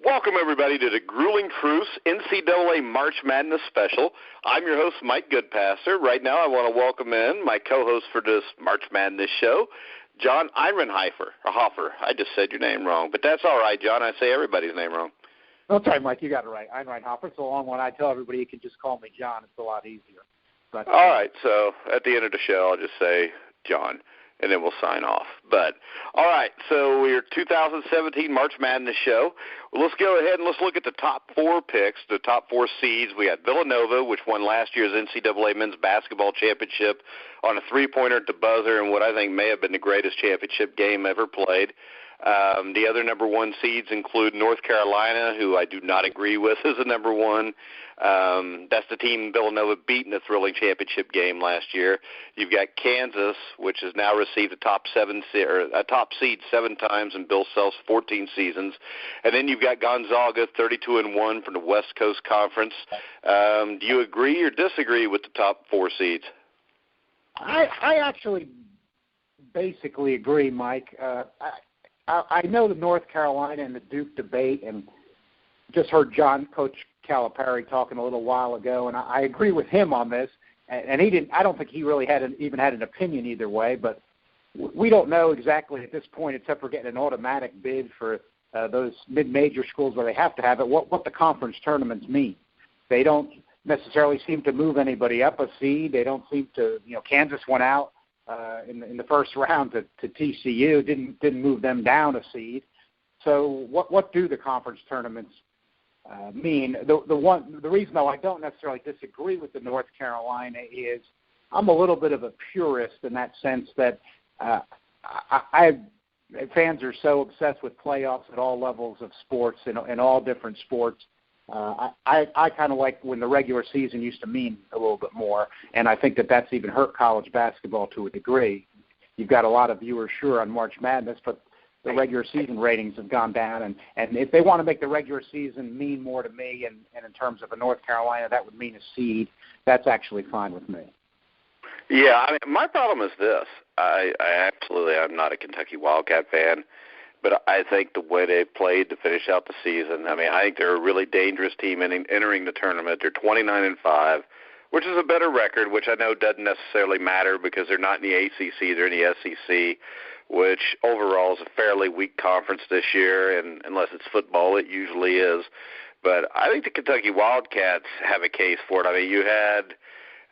Welcome, everybody, to the Grueling Truce NCAA March Madness Special. I'm your host, Mike Goodpaster. Right now, I want to welcome in my co-host for this March Madness show, John Einreinhofer. I just said your name wrong, but that's all right, John. I say everybody's name wrong. That's right, Mike. You got it right. Einreinhofer. It's a long one. I tell everybody you can just call me John. It's a lot easier. But, all right, so at the end of the show, I'll just say John, and then we'll sign off. But, all right, so we're 2017 March Madness show. Well, let's go ahead and let's look at the top four picks, the top four seeds. We got Villanova, which won last year's NCAA men's basketball championship on a three-pointer at the buzzer in what I think may have been the greatest championship game ever played. The other number one seeds include North Carolina, who I do not agree with as a number one. That's the team Villanova beat in a thrilling championship game last year. You've got Kansas, which has now received a top seed 7 times in Bill Self's 14 seasons. And then you've got Gonzaga, 32-1 from the West Coast Conference. Do you agree or disagree with the top four seeds? I actually basically agree, Mike. I know the North Carolina and the Duke debate, and just heard Coach Calipari talking a little while ago, and I agree with him on this. And he didn't. I don't think he really even had an opinion either way. But we don't know exactly at this point, except for getting an automatic bid for those mid-major schools where they have to have it. What the conference tournaments mean? They don't necessarily seem to move anybody up a seed. They don't seem to. Kansas went out in the first round to TCU, didn't move them down a seed. So what do the conference tournaments mean? The reason, though, I don't necessarily disagree with the North Carolina is I'm a little bit of a purist in that sense that fans are so obsessed with playoffs at all levels of sports in all different sports. I kind of like when the regular season used to mean a little bit more, and I think that's even hurt college basketball to a degree. You've got a lot of viewers, sure, on March Madness, but the regular season ratings have gone down, and if they want to make the regular season mean more to me, and in terms of a North Carolina, that would mean a seed, that's actually fine with me. Yeah, I mean, my problem is this. I'm not a Kentucky Wildcat fan. But I think the way they've played to finish out the season, I mean, I think they're a really dangerous team entering the tournament. They're 29-5, which is a better record, which I know doesn't necessarily matter because they're not in the ACC, they're in the SEC, which overall is a fairly weak conference this year, and unless it's football, it usually is. But I think the Kentucky Wildcats have a case for it. I mean, you had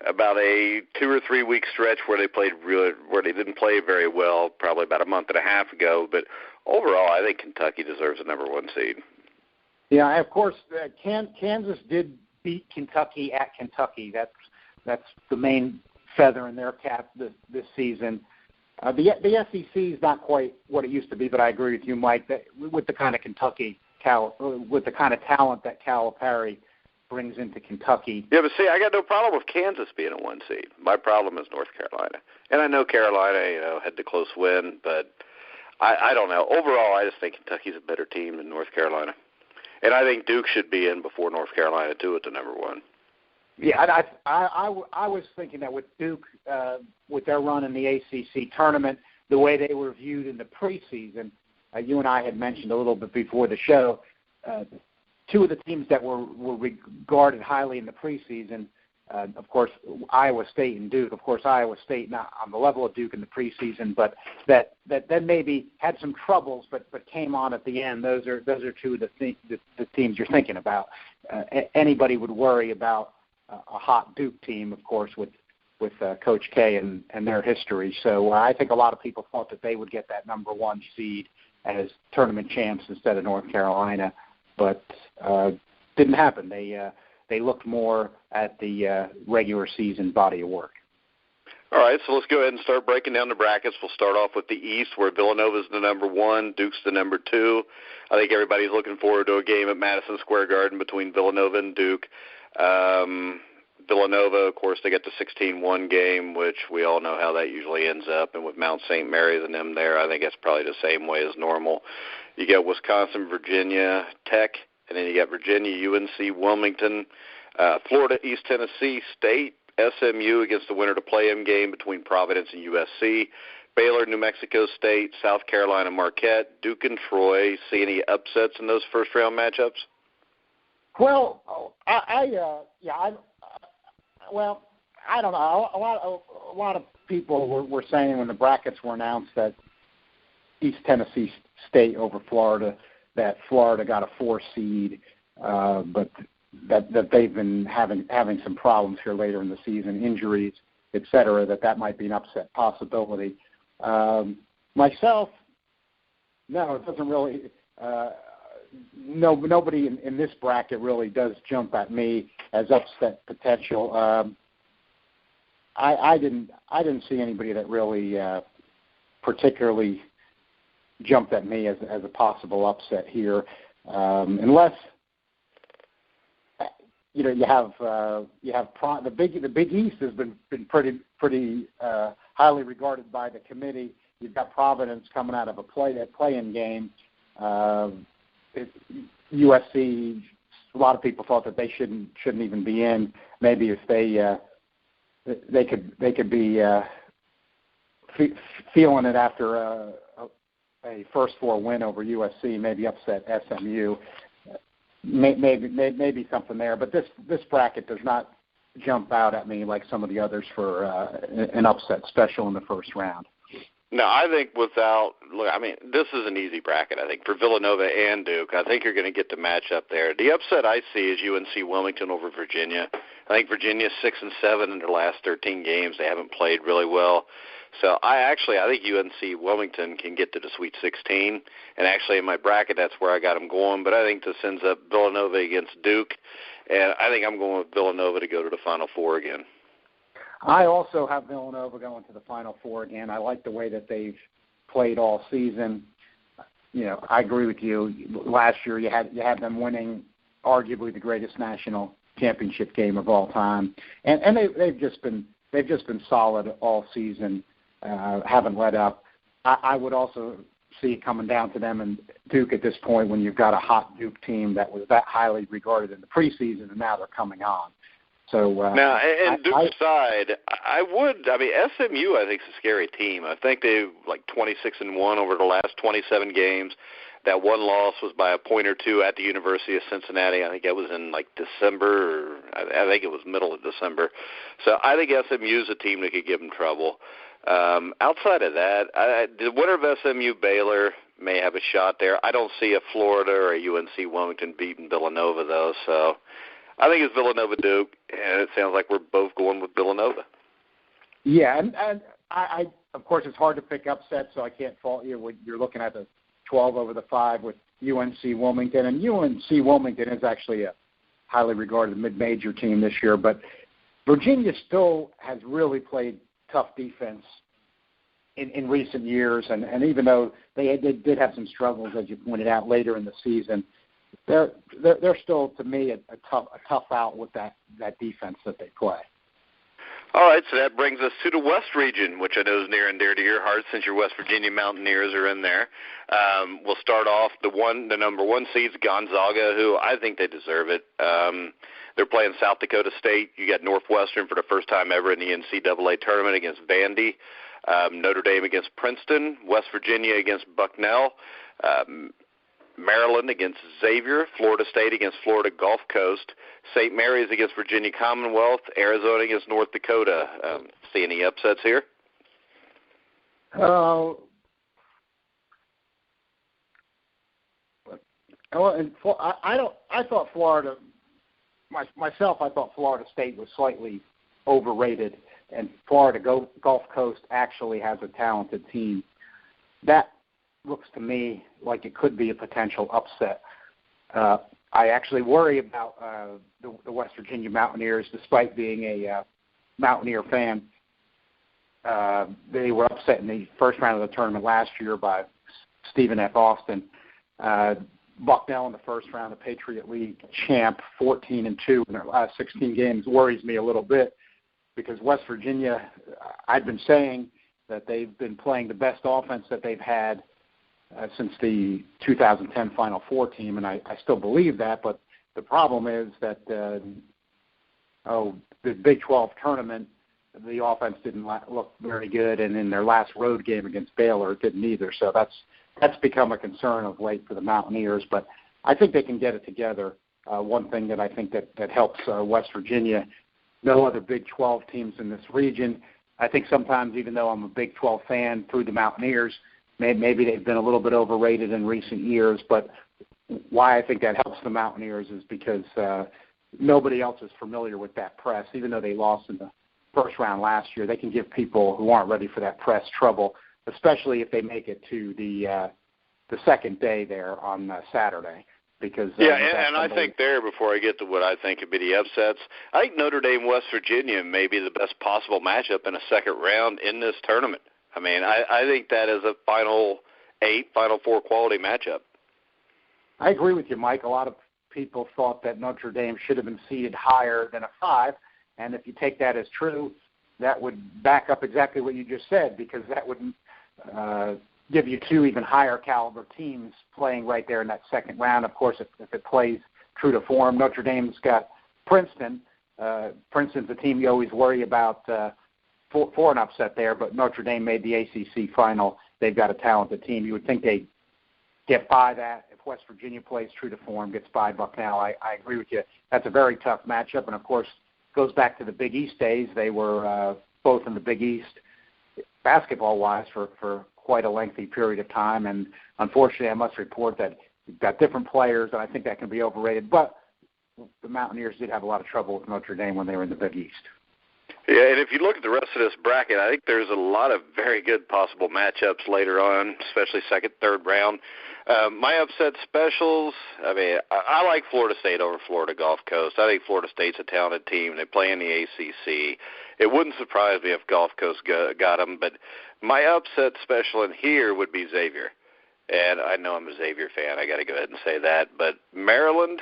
about a 2 or 3 week stretch where they didn't play very well, probably about a month and a half ago, but overall, I think Kentucky deserves a number one seed. Yeah, of course, Kansas did beat Kentucky at Kentucky. That's the main feather in their cap this season. The SEC is not quite what it used to be, but I agree with you, Mike, that with the kind of with the kind of talent that Calipari brings into Kentucky. Yeah, but see, I got no problem with Kansas being a one seed. My problem is North Carolina, and I know Carolina, had the close win, but I don't know. Overall, I just think Kentucky's a better team than North Carolina. And I think Duke should be in before North Carolina, too, at the number one. Yeah, I was thinking that with Duke, with their run in the ACC tournament, the way they were viewed in the preseason, you and I had mentioned a little bit before the show, two of the teams that were regarded highly in the preseason, of course, Iowa State and Duke. Of course, Iowa State not on the level of Duke in the preseason, but that maybe had some troubles, but came on at the end. Those are two of the teams you're thinking about. Anybody would worry about a hot Duke team, of course, with Coach K and their history. So I think a lot of people thought that they would get that number one seed as tournament champs instead of North Carolina, but didn't happen. They looked more at the regular season body of work. All right, so let's go ahead and start breaking down the brackets. We'll start off with the East, where Villanova's the number one, Duke's the number two. I think everybody's looking forward to a game at Madison Square Garden between Villanova and Duke. Villanova, of course, they get the 16-1 game, which we all know how that usually ends up. And with Mount St. Mary's and them there, I think it's probably the same way as normal. You get Wisconsin, Virginia Tech, and then you got Virginia, UNC, Wilmington, Florida, East Tennessee State, SMU against the winner to play-in game between Providence and USC, Baylor, New Mexico State, South Carolina, Marquette, Duke, and Troy. See any upsets in those first-round matchups? Well, I don't know. A lot of people were saying when the brackets were announced that East Tennessee State over Florida, that Florida got a 4 seed, but that they've been having some problems here later in the season, injuries, et cetera, that might be an upset possibility. Myself, no, it doesn't really. Nobody in this bracket really does jump at me as upset potential. I didn't see anybody that really particularly jumped at me as a possible upset here, unless you have the Big East has been pretty highly regarded by the committee. You've got Providence coming out of a play-in game. USC, a lot of people thought that they shouldn't even be in. Maybe if they could be feeling it after a first 4 win over USC, maybe upset SMU. Maybe something there, but this bracket does not jump out at me like some of the others for an upset special in the first round. No, I think this is an easy bracket, I think, for Villanova and Duke. I think you're going to get the matchup there. The upset I see is UNC Wilmington over Virginia. I think Virginia's 6-7 in their last 13 games. They haven't played really well. So I think UNC Wilmington can get to the Sweet 16. And actually in my bracket, that's where I got them going. But I think this ends up Villanova against Duke. And I think I'm going with Villanova to go to the Final Four again. I also have Villanova going to the Final Four again. I like the way that they've played all season. I agree with you. Last year you had them winning arguably the greatest national championship game of all time, and they've just been solid all season. Haven't let up. I would also see it coming down to them and Duke at this point when you've got a hot Duke team that was that highly regarded in the preseason, and now they're coming on. So now, and Duke's side, SMU I think is a scary team. I think they're like 26-1 over the last 27 games. That one loss was by a point or two at the University of Cincinnati. I think it was in like December, or I think it was middle of December. So I think SMU is a team that could give them trouble. Outside of that, the winner of SMU Baylor may have a shot there. I don't see a Florida or a UNC Wilmington beating Villanova though. So I think it's Villanova Duke, and it sounds like we're both going with Villanova. Yeah, and I of course it's hard to pick upsets, so I can't fault you when you're looking at the 12 over the 5 with UNC Wilmington, and UNC Wilmington is actually a highly regarded mid-major team this year, but Virginia still has really played tough defense in recent years, and even though they did have some struggles, as you pointed out, later in the season, they're still, to me, a tough out with that defense that they play. All right, so that brings us to the West region, which I know is near and dear to your heart since your West Virginia Mountaineers are in there. We'll start off the number 1 seeds, Gonzaga, who I think they deserve it. They're playing South Dakota State. You got Northwestern for the first time ever in the NCAA Tournament against Vandy. Notre Dame against Princeton. West Virginia against Bucknell. Maryland against Xavier, Florida State against Florida Gulf Coast, St. Mary's against Virginia Commonwealth, Arizona against North Dakota. See any upsets here? I thought Florida. I thought Florida State was slightly overrated, and Florida Gulf Coast actually has a talented team. That looks to me like it could be a potential upset. I actually worry about the West Virginia Mountaineers, despite being a Mountaineer fan. They were upset in the first round of the tournament last year by Stephen F. Austin. Bucknell in the first round, the Patriot League champ, 14-2 in their last 16 games, worries me a little bit because West Virginia, I've been saying that they've been playing the best offense that they've had since the 2010 Final Four team, and I still believe that, but the problem is that the Big 12 tournament the offense didn't look very good, and in their last road game against Baylor, it didn't either. So that's become a concern of late for the Mountaineers. But I think they can get it together. One thing that I think that helps West Virginia, no other Big 12 teams in this region. I think sometimes, even though I'm a Big 12 fan through the Mountaineers, maybe they've been a little bit overrated in recent years. But why I think that helps the Mountaineers is because nobody else is familiar with that press. Even though they lost in the first round last year, they can give people who aren't ready for that press trouble, especially if they make it to the second day there on Saturday. Because and I think there, before I get to what I think would be the upsets, I think Notre Dame, West Virginia may be the best possible matchup in a second round in this tournament. I mean, I think that is a Final 8, Final 4 quality matchup. I agree with you, Mike. A lot of people thought that Notre Dame should have been seeded higher than a 5, and if you take that as true, that would back up exactly what you just said, because that would give you 2 even higher caliber teams playing right there in that second round. Of course, if it plays true to form, Notre Dame's got Princeton. Princeton's a team you always worry about for an upset there, but Notre Dame made the ACC final. They've got a talented team. You would think they'd get by that. If West Virginia plays true to form, gets by Bucknell, I agree with you. That's a very tough matchup, and of course, goes back to the Big East days. They were both in the Big East basketball-wise for quite a lengthy period of time, and unfortunately I must report that you've got different players, and I think that can be overrated, but the Mountaineers did have a lot of trouble with Notre Dame when they were in the Big East. Yeah, and if you look at the rest of this bracket, I think there's a lot of very good possible matchups later on, especially second, third round. My upset specials, I mean, I like Florida State over Florida Gulf Coast. I think Florida State's a talented team. They play in the ACC. It wouldn't surprise me if Gulf Coast got them, but my upset special in here would be Xavier. And I know I'm a Xavier fan. I got to go ahead and say that. But Maryland,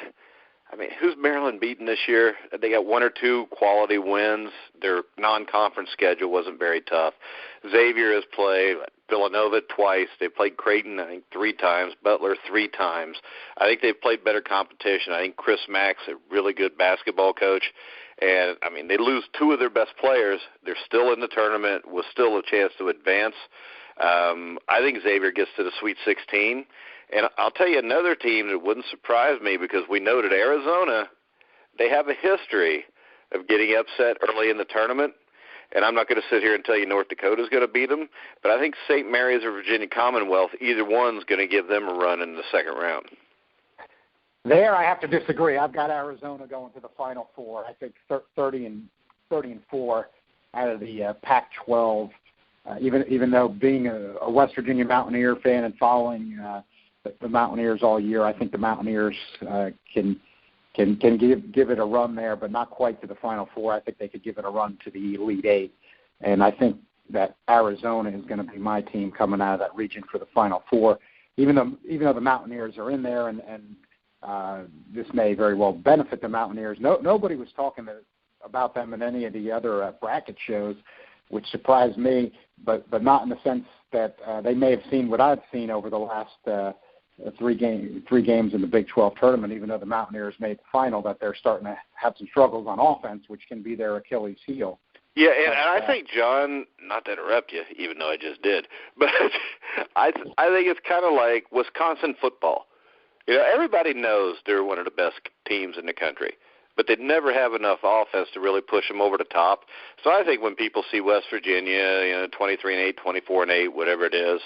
I mean, who's Maryland beaten this year? They got 1 or 2 quality wins. Their non-conference schedule wasn't very tough. Xavier has played Villanova twice. They played Creighton, I think, 3 times, Butler 3 times. I think they've played better competition. I think Chris Mack's a really good basketball coach. And, I mean, they lose 2 of their best players. They're still in the tournament with still a chance to advance. I think Xavier gets to the Sweet 16. And I'll tell you another team that wouldn't surprise me, because we know that Arizona, they have a history of getting upset early in the tournament. And I'm not going to sit here and tell you North Dakota's going to beat them, but I think St. Mary's or Virginia Commonwealth, either one's going to give them a run in the second round. There, I have to disagree. I've got Arizona going to the Final 4. I think 30-4 out of the Pac-12. Even though being a West Virginia Mountaineer fan and following the Mountaineers all year, I think the Mountaineers can give it a run there, but not quite to the Final 4. I think they could give it a run to the Elite 8, and I think that Arizona is going to be my team coming out of that region for the Final 4. Even though the Mountaineers are in there, and this may very well benefit the Mountaineers. Nobody was talking about them in any of the other bracket shows, which surprised me, but not in the sense that they may have seen what I've seen over the last 3 games in the Big 12 tournament, even though the Mountaineers made the final, that they're starting to have some struggles on offense, which can be their Achilles heel. Yeah, and I think, John, not to interrupt you, even though I just did, but I think it's kind of like Wisconsin football. You know, everybody knows they're one of the best teams in the country, but they never have enough offense to really push them over the top. So I think when people see West Virginia, 23-8, 24-8, whatever it is,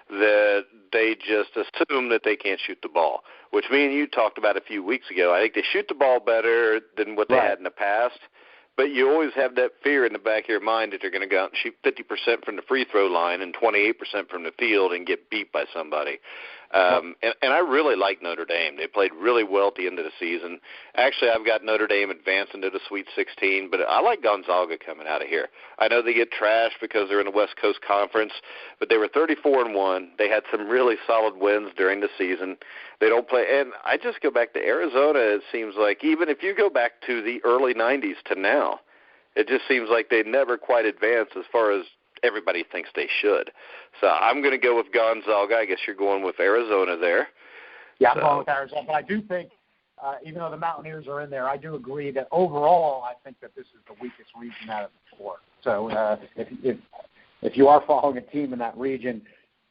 that they just assume that they can't shoot the ball, which me and you talked about a few weeks ago. I think they shoot the ball better than what they had in the past, but you always have that fear in the back of your mind that they're going to go out and shoot 50% from the free throw line and 28% from the field and get beat by somebody. And I really like Notre Dame. They played really well at the end of the season. Actually, I've got Notre Dame advancing to the Sweet 16, but I like Gonzaga coming out of here. I know they get trashed because they're in the West Coast Conference, but they were 34-1. They had some really solid wins during the season. They don't play, and I just go back to Arizona. It seems like even if you go back to the early 90s to now, it just seems like they never quite advanced as far as everybody thinks they should. So I'm going to go with Gonzaga. I guess you're going with Arizona there. Yeah, I'm going with Arizona. But I do think even though the Mountaineers are in there, I do agree that overall I think that this is the weakest region out of the four. So if you are following a team in that region,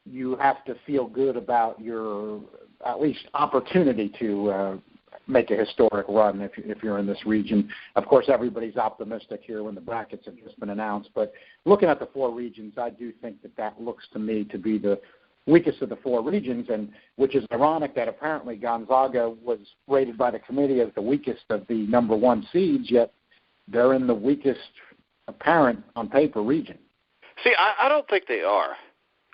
you have to feel good about your at least opportunity to make a historic run if you're in this region. Of course, everybody's optimistic here when the brackets have just been announced, but looking at the four regions, I do think that looks to me to be the weakest of the four regions, and which is ironic that apparently Gonzaga was rated by the committee as the weakest of the number one seeds, yet they're in the weakest apparent on paper region. See, I don't think they are.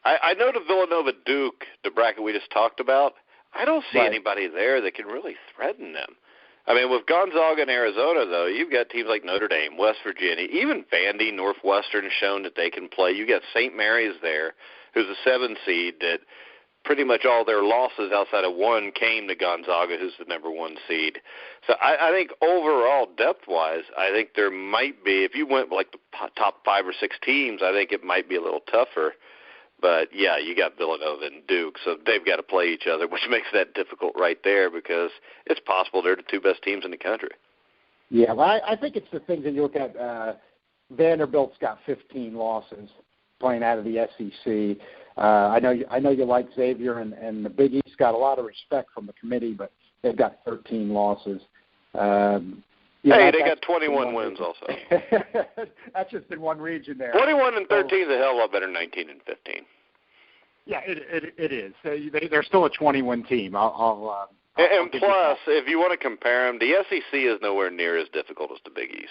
I know the Villanova-Duke, the bracket we just talked about, I don't see anybody there that can really threaten them. I mean, with Gonzaga and Arizona, though, you've got teams like Notre Dame, West Virginia, even Vandy, Northwestern has shown that they can play. You got St. Mary's there, who's a 7 seed, that pretty much all their losses outside of one came to Gonzaga, who's the number 1 seed. So I think overall, depth-wise, I think there might be, if you went like the top 5 or 6 teams, I think it might be a little tougher. But, yeah, you got Villanova and Duke, so they've got to play each other, which makes that difficult right there because it's possible they're the 2 best teams in the country. Yeah, well, I think it's the things that you look at. Vanderbilt's got 15 losses playing out of the SEC. I know you like Xavier, and the Big East got a lot of respect from the committee, but they've got 13 losses. They got 21 wins also. That's just in one region there. 21 and 13 is a hell of a lot better than 19 and 15. Yeah, it is. They're still a 20-win team. And plus, if you want to compare them, the SEC is nowhere near as difficult as the Big East.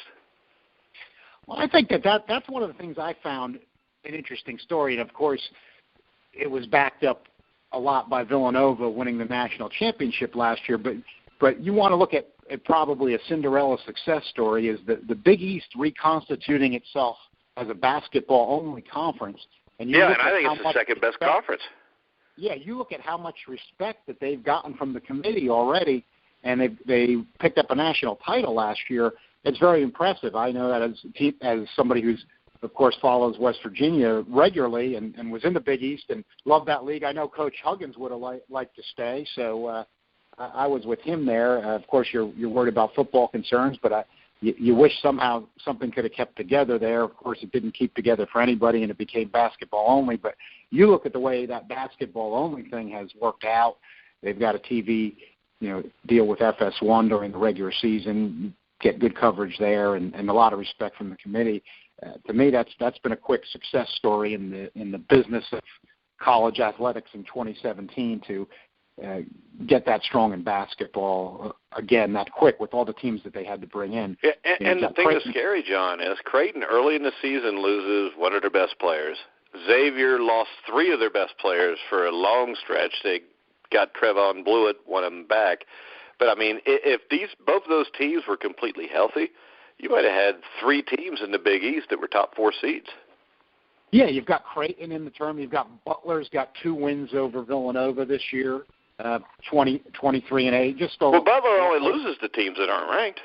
Well, I think that's one of the things I found an interesting story, and of course, it was backed up a lot by Villanova winning the national championship last year. But you want to look at probably a Cinderella success story is the Big East reconstituting itself as a basketball-only conference. And I think it's the second-best conference. Yeah, you look at how much respect that they've gotten from the committee already, and they picked up a national title last year. It's very impressive. I know that as somebody who's, of course, follows West Virginia regularly and was in the Big East and loved that league. I know Coach Huggins would have liked to stay, so I was with him there. Of course, you're worried about football concerns, but you wish somehow something could have kept together there. Of course, it didn't keep together for anybody, and it became basketball only. But you look at the way that basketball only thing has worked out. They've got a TV, deal with FS1 during the regular season, get good coverage there, and a lot of respect from the committee. To me, that's been a quick success story in the business of college athletics in 2017 to get that strong in basketball again that quick with all the teams that they had to bring in. Yeah, and the thing that's scary, John, is Creighton early in the season loses one of their best players. Xavier lost 3 of their best players for a long stretch. They got Trevon Blewett, one of them back. But, I mean, if both of those teams were completely healthy, you might have had 3 teams in the Big East that were top 4 seeds. Yeah, you've got Creighton in the tournament. You've got Butler's got 2 wins over Villanova this year, 23-8. Well, Butler only loses to teams that aren't ranked.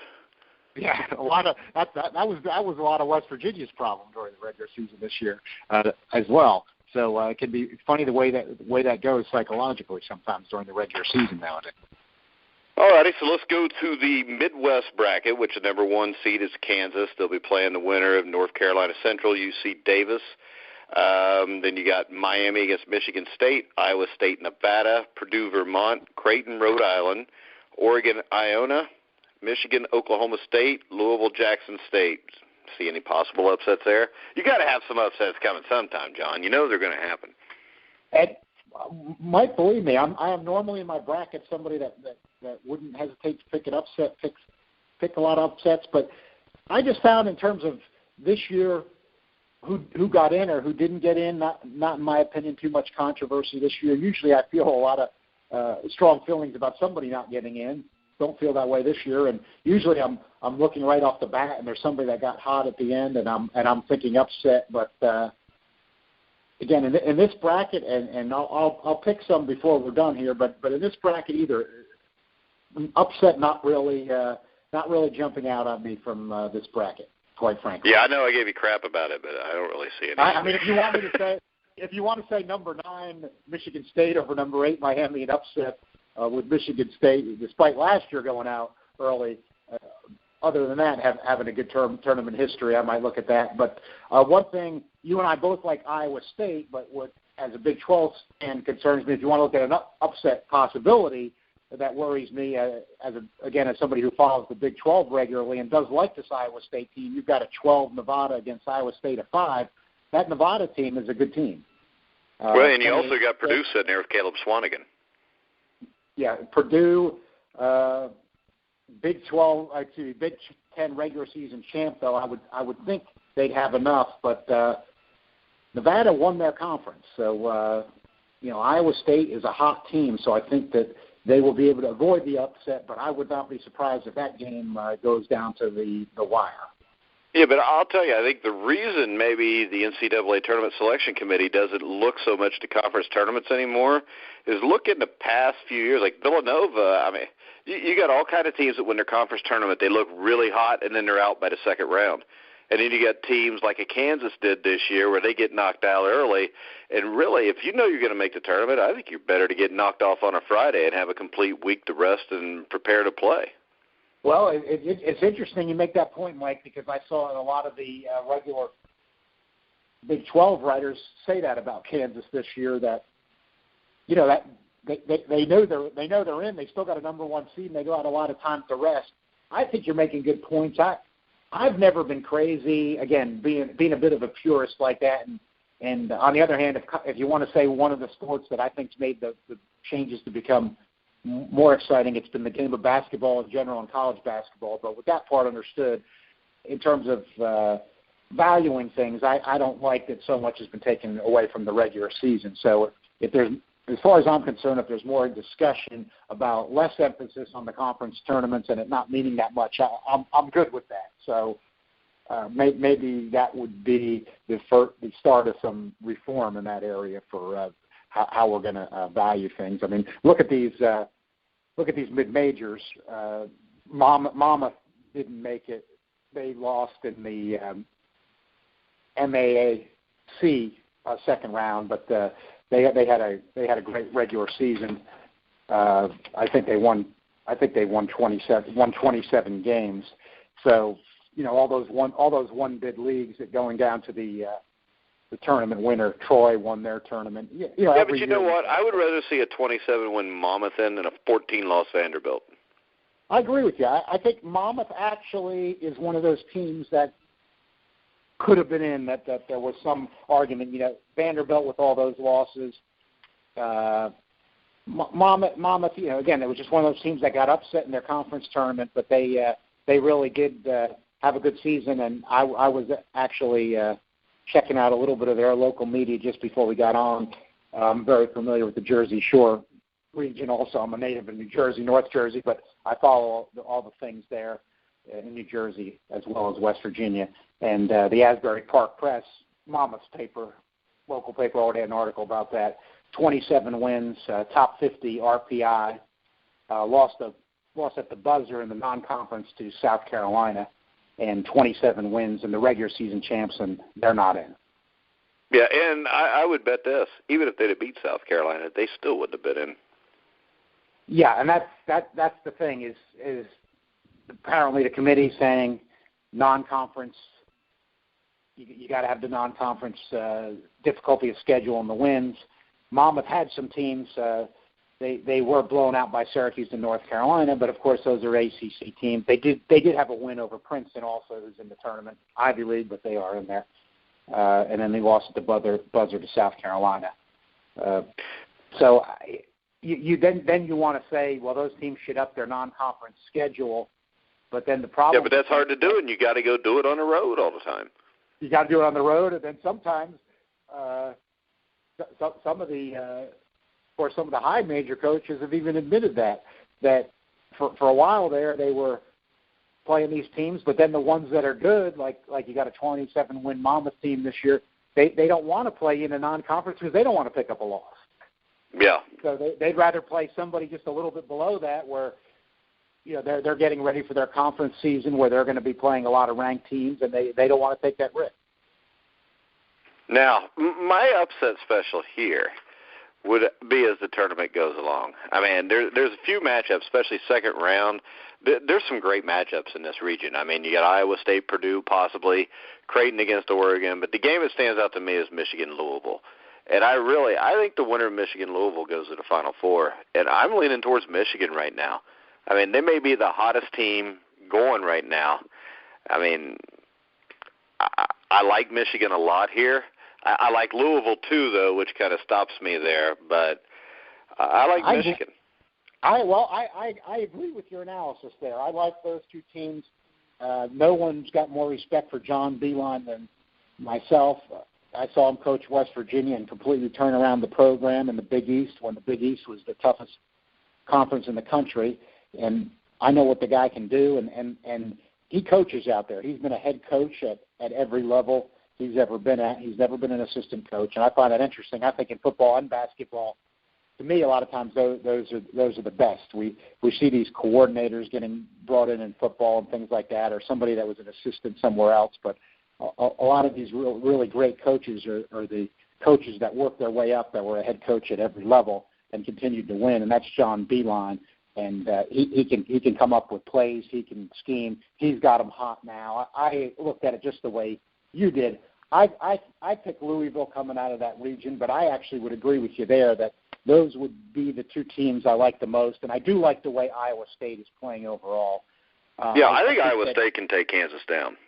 Yeah, a lot of that was a lot of West Virginia's problem during the regular season this year as well. So it can be funny the way that goes psychologically sometimes during the regular season nowadays. All righty, so let's go to the Midwest bracket, which the number 1 seed is Kansas. They'll be playing the winner of North Carolina Central, UC Davis. Then you got Miami against Michigan State, Iowa State, Nevada, Purdue, Vermont, Creighton, Rhode Island, Oregon, Iona, Michigan, Oklahoma State, Louisville, Jackson State. See any possible upsets there? You got to have some upsets coming sometime, John. You know they're going to happen. Ed, Mike, believe me, I am normally in my bracket somebody that wouldn't hesitate to pick an upset, pick a lot of upsets. But I just found in terms of this year, who got in or who didn't get in, not in my opinion, too much controversy this year. Usually I feel a lot of strong feelings about somebody not getting in. Don't feel that way this year. And usually I'm looking right off the bat and there's somebody that got hot at the end and I'm thinking upset. But again, in this bracket, and I'll pick some before we're done here, but in this bracket either upset not really jumping out on me from this bracket, quite frankly. Yeah, I know I gave you crap about it, but I don't really see it. I mean, if you want to say number 9 Michigan State over number 8 Miami, an upset, with Michigan State, despite last year going out early. Other than that, having a good tournament history, I might look at that. But one thing, you and I both like Iowa State, but what, as a Big 12 fan, concerns me, if you want to look at an upset possibility, that worries me as somebody who follows the Big 12 regularly and does like this Iowa State team. You've got a 12 Nevada against Iowa State at 5. That Nevada team is a good team. Well, and you also got Purdue sitting there with Caleb Swanigan. Yeah, Purdue, Big 10 regular season champ, though. I would think they'd have enough, but Nevada won their conference. So, Iowa State is a hot team, so I think that they will be able to avoid the upset, but I would not be surprised if that game goes down to the wire. Yeah, but I'll tell you, I think the reason maybe the NCAA Tournament Selection Committee doesn't look so much to conference tournaments anymore is look in the past few years, like Villanova. I mean, you got all kind of teams that win their conference tournament, they look really hot, and then they're out by the second round. And then you got teams like a Kansas did this year where they get knocked out early. And really, if you know you're going to make the tournament, I think you're better to get knocked off on a Friday and have a complete week to rest and prepare to play. Well, it's interesting you make that point, Mike, because I saw a lot of the regular Big 12 writers say that about Kansas this year. That that they know they're in. They still got a number 1 seed, and they got a lot of time to rest. I think you're making good points. I've never been crazy, again, being a bit of a purist like that. And on the other hand, if you want to say one of the sports that I think's made the changes to become more exciting, it's been the game of basketball in general and college basketball. But with that part understood, in terms of valuing things, I don't like that so much has been taken away from the regular season. So if there's, as far as I'm concerned, if there's more discussion about less emphasis on the conference tournaments and it not meaning that much, I'm good with that. So maybe that would be the start of some reform in that area for how we're going to value things. I mean, look at these mid-majors. Monmouth didn't make it. They lost in the MAAC second round, but they had a great regular season. I think they won 27 games. So all those one bid leagues that going down to the tournament winner. Troy won their tournament. Yeah, but you know what? I would rather see a 27-win Monmouth than a 14-loss Vanderbilt. I agree with you. I think Monmouth actually is one of those teams that could have been in, that there was some argument. Vanderbilt with all those losses. Monmouth, again, it was just one of those teams that got upset in their conference tournament, but they really did have a good season, and I was actually checking out a little bit of their local media just before we got on. I'm very familiar with the Jersey Shore region also. I'm a native of New Jersey, North Jersey, but I follow all the things there in New Jersey as well as West Virginia. And the Asbury Park Press, Monmouth's paper, local paper, already had an article about that. 27 wins, top 50 RPI, lost at the buzzer in the non-conference to South Carolina, and 27 wins in the regular season champs, and they're not in. Yeah, and I would bet this, even if they'd have beat South Carolina, they still wouldn't have been in. Yeah, and that's the thing is apparently the committee saying non-conference, you got to have the non-conference difficulty of schedule and the wins. Monmouth had some teams. They were blown out by Syracuse and North Carolina, but of course those are ACC teams. They did have a win over Princeton also, who's in the tournament, Ivy League, but they are in there. And then they lost at the buzzer to South Carolina. So you want to say, well, those teams should up their non-conference schedule, but then the problem. Yeah, but that's hard to do, and you got to go do it on the road all the time. You got to do it on the road, and then sometimes some of the high major coaches have even admitted that for a while there they were playing these teams, but then the ones that are good, like you got a 27-win Monmouth team this year, they don't want to play in a non-conference because they don't want to pick up a loss. Yeah. So they'd rather play somebody just a little bit below that, where they're getting ready for their conference season, where they're going to be playing a lot of ranked teams, and they don't want to take that risk. Now, my upset special here would be as the tournament goes along. I mean, there's a few matchups, especially second round. There's some great matchups in this region. I mean, you got Iowa State, Purdue, possibly Creighton against Oregon, but the game that stands out to me is Michigan-Louisville. And I think the winner of Michigan-Louisville goes to the Final Four, and I'm leaning towards Michigan right now. I mean, they may be the hottest team going right now. I mean, I like Michigan a lot here. I like Louisville, too, though, which kind of stops me there. But I like Michigan. I agree with your analysis there. I like those two teams. No one's got more respect for John Beilein than myself. I saw him coach West Virginia and completely turn around the program in the Big East when the Big East was the toughest conference in the country. And I know what the guy can do, and he coaches out there. He's been a head coach at every level he's ever been at. He's never been an assistant coach, and I find that interesting. I think in football and basketball, to me, a lot of times those are the best. We see these coordinators getting brought in football and things like that, or somebody that was an assistant somewhere else. But a lot of these really great coaches are the coaches that work their way up, that were a head coach at every level and continued to win, and that's John Beilein. And he can come up with plays. He can scheme. He's got them hot now. I looked at it just the way you did. I picked Louisville coming out of that region, but I actually would agree with you there that those would be the two teams I like the most. And I do like the way Iowa State is playing overall. I think Iowa State can take Kansas down.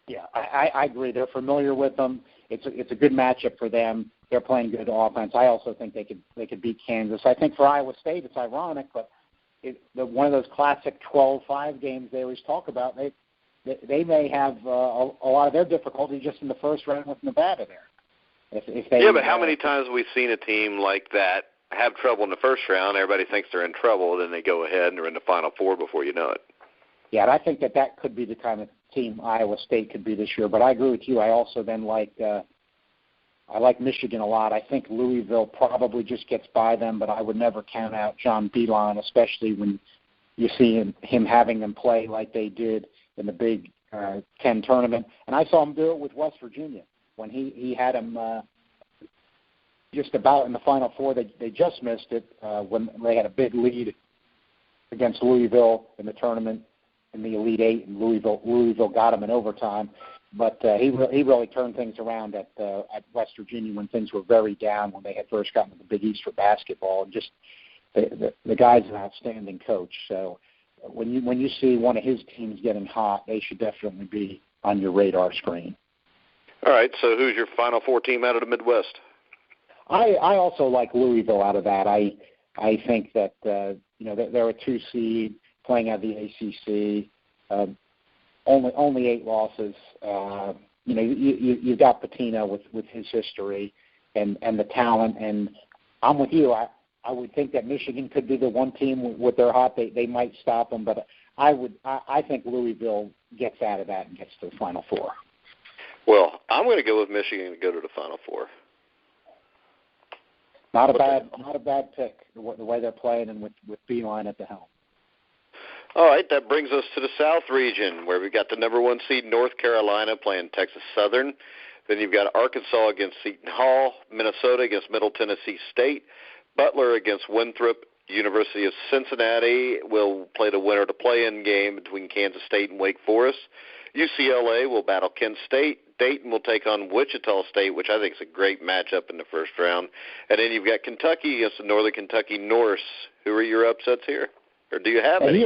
Yeah, I agree. They're familiar with them. It's a good matchup for them. They're playing good offense. I also think they could beat Kansas. I think for Iowa State, it's ironic, but one of those classic 12-5 games they always talk about, they may have a lot of their difficulty just in the first round with Nevada there. But how many times have we seen a team like that have trouble in the first round? Everybody thinks they're in trouble, then they go ahead and they're in the Final Four before you know it. Yeah, and I think that could be the kind of team Iowa State could be this year. But I agree with you. I also then like Michigan a lot. I think Louisville probably just gets by them, but I would never count out John Beilein, especially when you see him having them play like they did in the Big Ten tournament. And I saw him do it with West Virginia when he had him just about in the Final Four. They just missed it when they had a big lead against Louisville in the tournament in the Elite Eight, and Louisville got him in overtime. But he really turned things around at West Virginia when things were very down when they had first gotten to the Big East for basketball. And just the guy's an outstanding coach. So when you see one of his teams getting hot, they should definitely be on your radar screen. All right. So who's your Final Four team out of the Midwest? I also like Louisville out of that. I think that they're a 2 seed playing at the ACC. Only 8 losses. You've got Pitino with his history and the talent. And I'm with you. I would think that Michigan could be the one team with their hot. They might stop them, but I think Louisville gets out of that and gets to the Final Four. Well, I'm going to go with Michigan to go to the Final Four. Not a bad pick the way they're playing and with Beilein at the helm. All right, that brings us to the South region, where we've got the number 1 seed North Carolina playing Texas Southern. Then you've got Arkansas against Seton Hall, Minnesota against Middle Tennessee State, Butler against Winthrop, University of Cincinnati will play the winner to play-in game between Kansas State and Wake Forest. UCLA will battle Kent State. Dayton will take on Wichita State, which I think is a great matchup in the first round. And then you've got Kentucky against the Northern Kentucky Norse. Who are your upsets here? Or do you have any?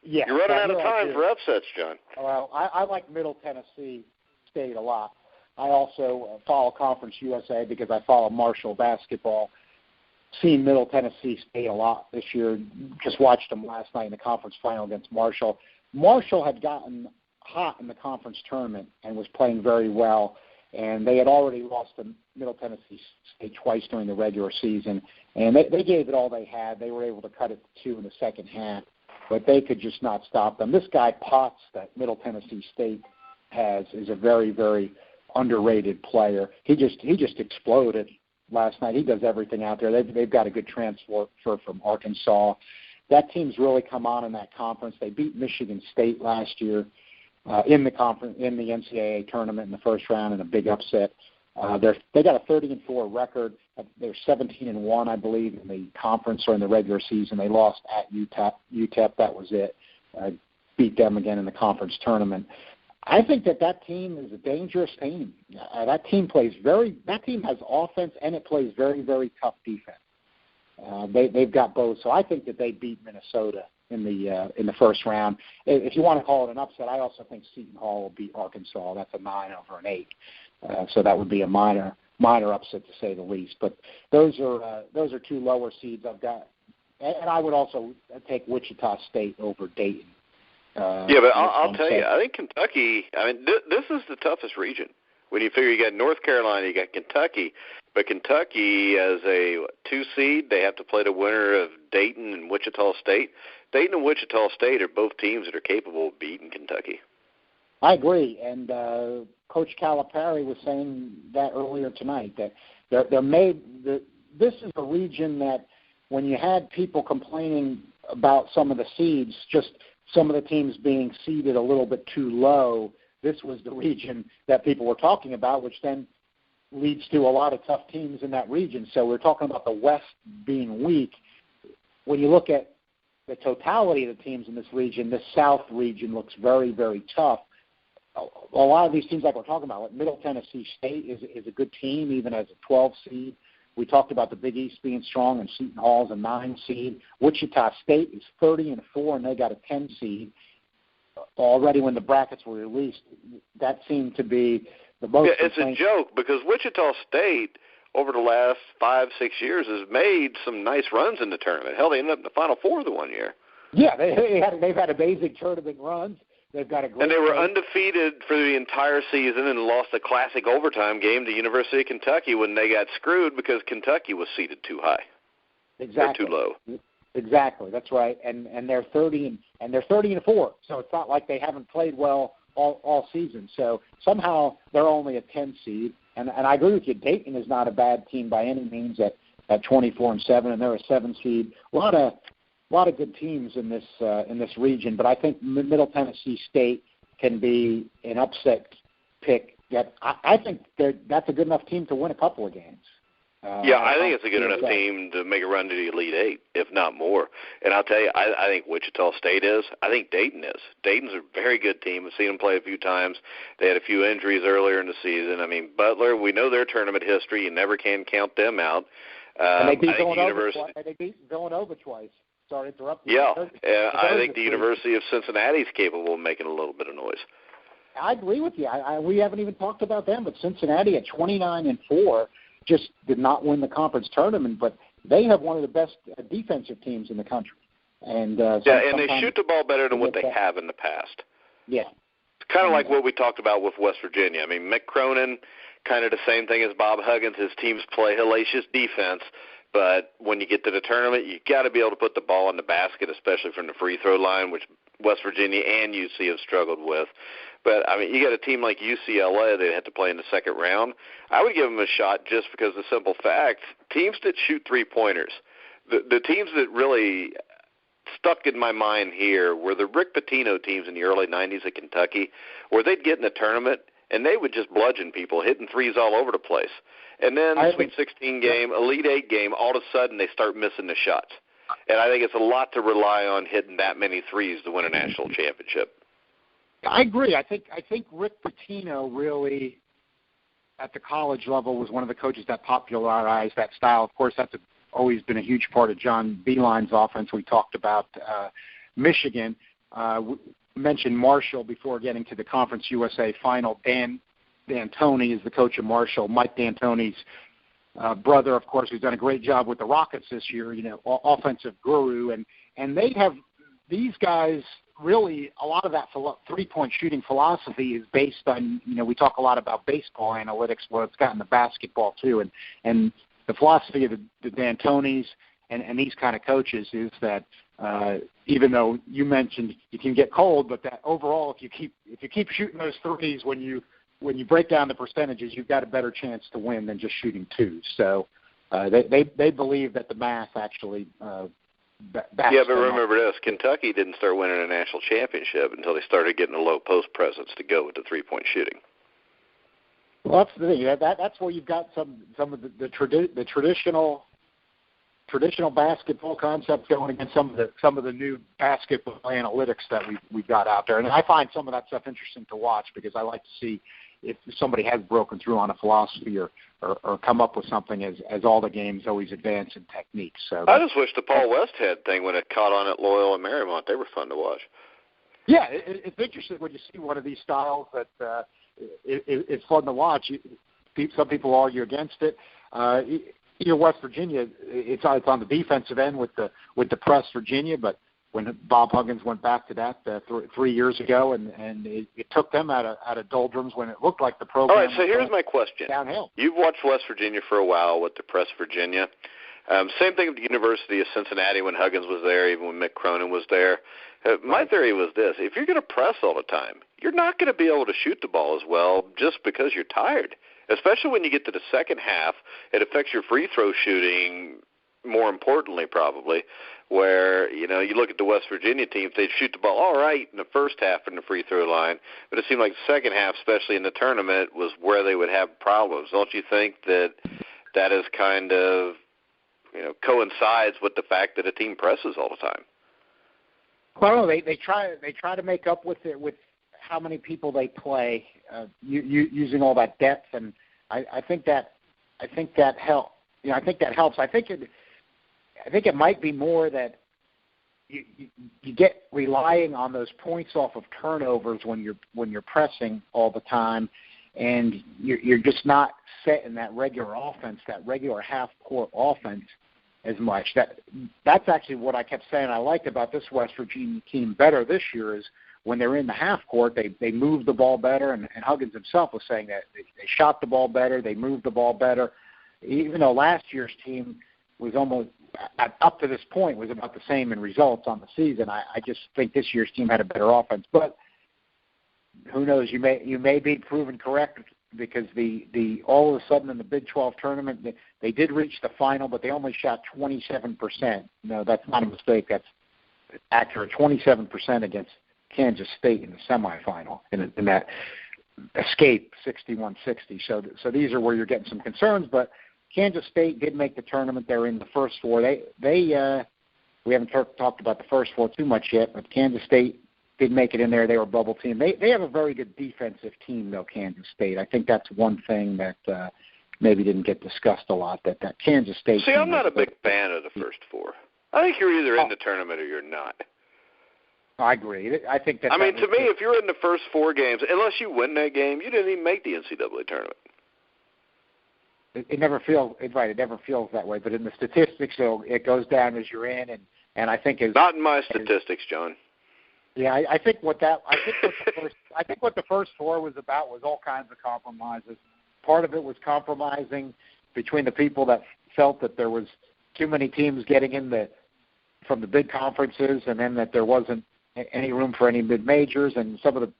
Yeah, you're running out of time for upsets, John. Well, I like Middle Tennessee State a lot. I also follow Conference USA because I follow Marshall basketball. Seen Middle Tennessee State a lot this year. Just watched them last night in the conference final against Marshall. Marshall had gotten hot in the conference tournament and was playing very well, and they had already lost to Middle Tennessee State twice during the regular season, and they gave it all they had. They were able to cut it to 2 in the second half, but they could just not stop them. This guy Potts that Middle Tennessee State has is a very, very underrated player. He just exploded last night. He does everything out there. They've got a good transfer from Arkansas. That team's really come on in that conference. They beat Michigan State last year in the NCAA tournament in the first round in a big upset. They got a 30-4 record, they're 17-1, I believe, in the conference or in the regular season. They lost at UTEP. That was it. Beat them again in the conference tournament. I think that team is a dangerous team. That team has offense and it plays very, very tough defense. They've got both, so I think that they beat Minnesota in the first round. If you want to call it an upset, I also think Seton Hall will beat Arkansas. That's a 9 over an 8, so that would be a minor upset to say the least. But those are two lower seeds I've got, and I would also take Wichita State over Dayton. But I'll tell you, I think Kentucky. I mean, this is the toughest region. When you figure you got North Carolina, you got Kentucky, but Kentucky as a 2 seed, they have to play the winner of Dayton and Wichita State. Dayton and Wichita State are both teams that are capable of beating Kentucky. I agree, and Coach Calipari was saying that earlier tonight, that this is a region that when you had people complaining about some of the seeds, just some of the teams being seeded a little bit too low, this was the region that people were talking about, which then leads to a lot of tough teams in that region. So we're talking about the West being weak. When you look at the totality of the teams in this region, the South region looks very, very tough. A lot of these teams like we're talking about, like Middle Tennessee State is a good team, even as a 12 seed. We talked about the Big East being strong, and Seton Hall's a 9 seed. Wichita State is 30-4, and they got a 10 seed. Already when the brackets were released, that seemed to be the most. Yeah, it's a joke because Wichita State over the last 5-6 years has made some nice runs in the tournament. Hell, they ended up in the Final Four the one year. Yeah, they've had amazing tournament runs. They've got a great. And they were undefeated for the entire season and lost a classic overtime game to University of Kentucky when they got screwed because Kentucky was seated too high. Exactly. Or too low. Exactly, that's right. And they're 30-4. So it's not like they haven't played well all season. So somehow they're only a 10 seed. And I agree with you. Dayton is not a bad team by any means at 24-7, and they're a 7 seed. A lot of good teams in this region, but I think Middle Tennessee State can be an upset pick. That I think that's a good enough team to win a couple of games. I think it's a good enough team to make a run to the Elite Eight, if not more. And I'll tell you, I think Wichita State is. I think Dayton is. Dayton's a very good team. I've seen them play a few times. They had a few injuries earlier in the season. I mean, Butler, we know their tournament history. You never can count them out. And they beat Villanova twice. Sorry to interrupt you. Yeah, I think the University of Cincinnati is capable of making a little bit of noise. I agree with you. We haven't even talked about them, but Cincinnati at 29-4 just did not win the conference tournament, but they have one of the best defensive teams in the country. And and they shoot the ball better than what they have in the past. Yeah. It's kind of like what we talked about with West Virginia. I mean, Mick Cronin, kind of the same thing as Bob Huggins. His teams play hellacious defense, but when you get to the tournament, you got to be able to put the ball in the basket, especially from the free throw line, which West Virginia and UC have struggled with. But, I mean, you got a team like UCLA that had to play in the second round. I would give them a shot just because of the simple fact, teams that shoot three-pointers, the teams that really stuck in my mind here were the Rick Pitino teams in the early 90s at Kentucky, where they'd get in the tournament and they would just bludgeon people, hitting threes all over the place. And then Sweet 16 game, Elite 8 game, all of a sudden they start missing the shots. And I think it's a lot to rely on hitting that many threes to win a national championship. I agree. I think Rick Pitino really, at the college level, was one of the coaches that popularized that style. Of course, that's always been a huge part of John Beilein's offense. We talked about Michigan. We mentioned Marshall before getting to the Conference USA final. Dan D'Antoni is the coach of Marshall. Mike D'Antoni's brother, of course, who's done a great job with the Rockets this year, offensive guru. And they have these guys really, a lot of that three-point shooting philosophy is based on, we talk a lot about baseball analytics, well, it's gotten the basketball too. And the philosophy of the D'Antonis and these kind of coaches is that even though you mentioned you can get cold, but that overall, if you keep shooting those threes when you break down the percentages, you've got a better chance to win than just shooting twos. So they believe that the math actually but remember this, Kentucky didn't start winning a national championship until they started getting a low post presence to go with the three-point shooting. Well, that's the thing. That's where you've got some of the traditional basketball concepts going against some of the new basketball analytics that we've got out there. And I find some of that stuff interesting to watch because I like to see if somebody has broken through on a philosophy or come up with something as all the games always advance in techniques. So I just wish the Paul Westhead thing when it caught on at Loyola and Marymount, they were fun to watch. Yeah, it's interesting when you see one of these styles that it's fun to watch. Some people argue against it. West Virginia, it's on the defensive end with the press Virginia, but when Bob Huggins went back to that 3 years ago, and it took them out of doldrums when it looked like the program. All right, so here's my question. Downhill. You've watched West Virginia for a while with the press Virginia. Same thing with the University of Cincinnati when Huggins was there, even when Mick Cronin was there. My theory was this: if you're going to press all the time, you're not going to be able to shoot the ball as well just because you're tired. Especially when you get to the second half, it affects your free throw shooting more importantly probably, where, you look at the West Virginia team, they'd shoot the ball all right in the first half in the free throw line, but it seemed like the second half, especially in the tournament, was where they would have problems. Don't you think that is kind of, coincides with the fact that a team presses all the time? Well, they try to make up with it with how many people they play, using all that depth, and I think that helps. I think that helps. I think it might be more that you get relying on those points off of turnovers when you're pressing all the time, and you're just not set in that regular offense, that regular half-court offense as much. That's actually what I kept saying I liked about this West Virginia team better this year is when they're in the half-court, they move the ball better, and Huggins himself was saying that they shot the ball better, they moved the ball better, even though last year's team was almost, up to this point, was about the same in results on the season. I just think this year's team had a better offense. But who knows? You may be proven correct because the all of a sudden in the Big 12 tournament, they did reach the final, but they only shot 27%. No, that's not a mistake. That's accurate. 27% against Kansas State in the semifinal in that escape 61-60. So these are where you're getting some concerns. But Kansas State did make the tournament. They're in the first four. We haven't talked about the first four too much yet, but Kansas State did make it in there. They were a bubble team. They have a very good defensive team, though, Kansas State. I think that's one thing that maybe didn't get discussed a lot, that Kansas State See, I'm not a big fan of the first four. I think you're either in the tournament or you're not. I agree. I think that. To me, if you're in the first four games, unless you win that game, you didn't even make the NCAA tournament. It never feels right. It never feels that way. But in the statistics, it goes down as you're in, and I think not in my statistics, John. Yeah, I think what the first four was about was all kinds of compromises. Part of it was compromising between the people that felt that there was too many teams getting in from the big conferences, and then that there wasn't any room for any mid-majors, and some of the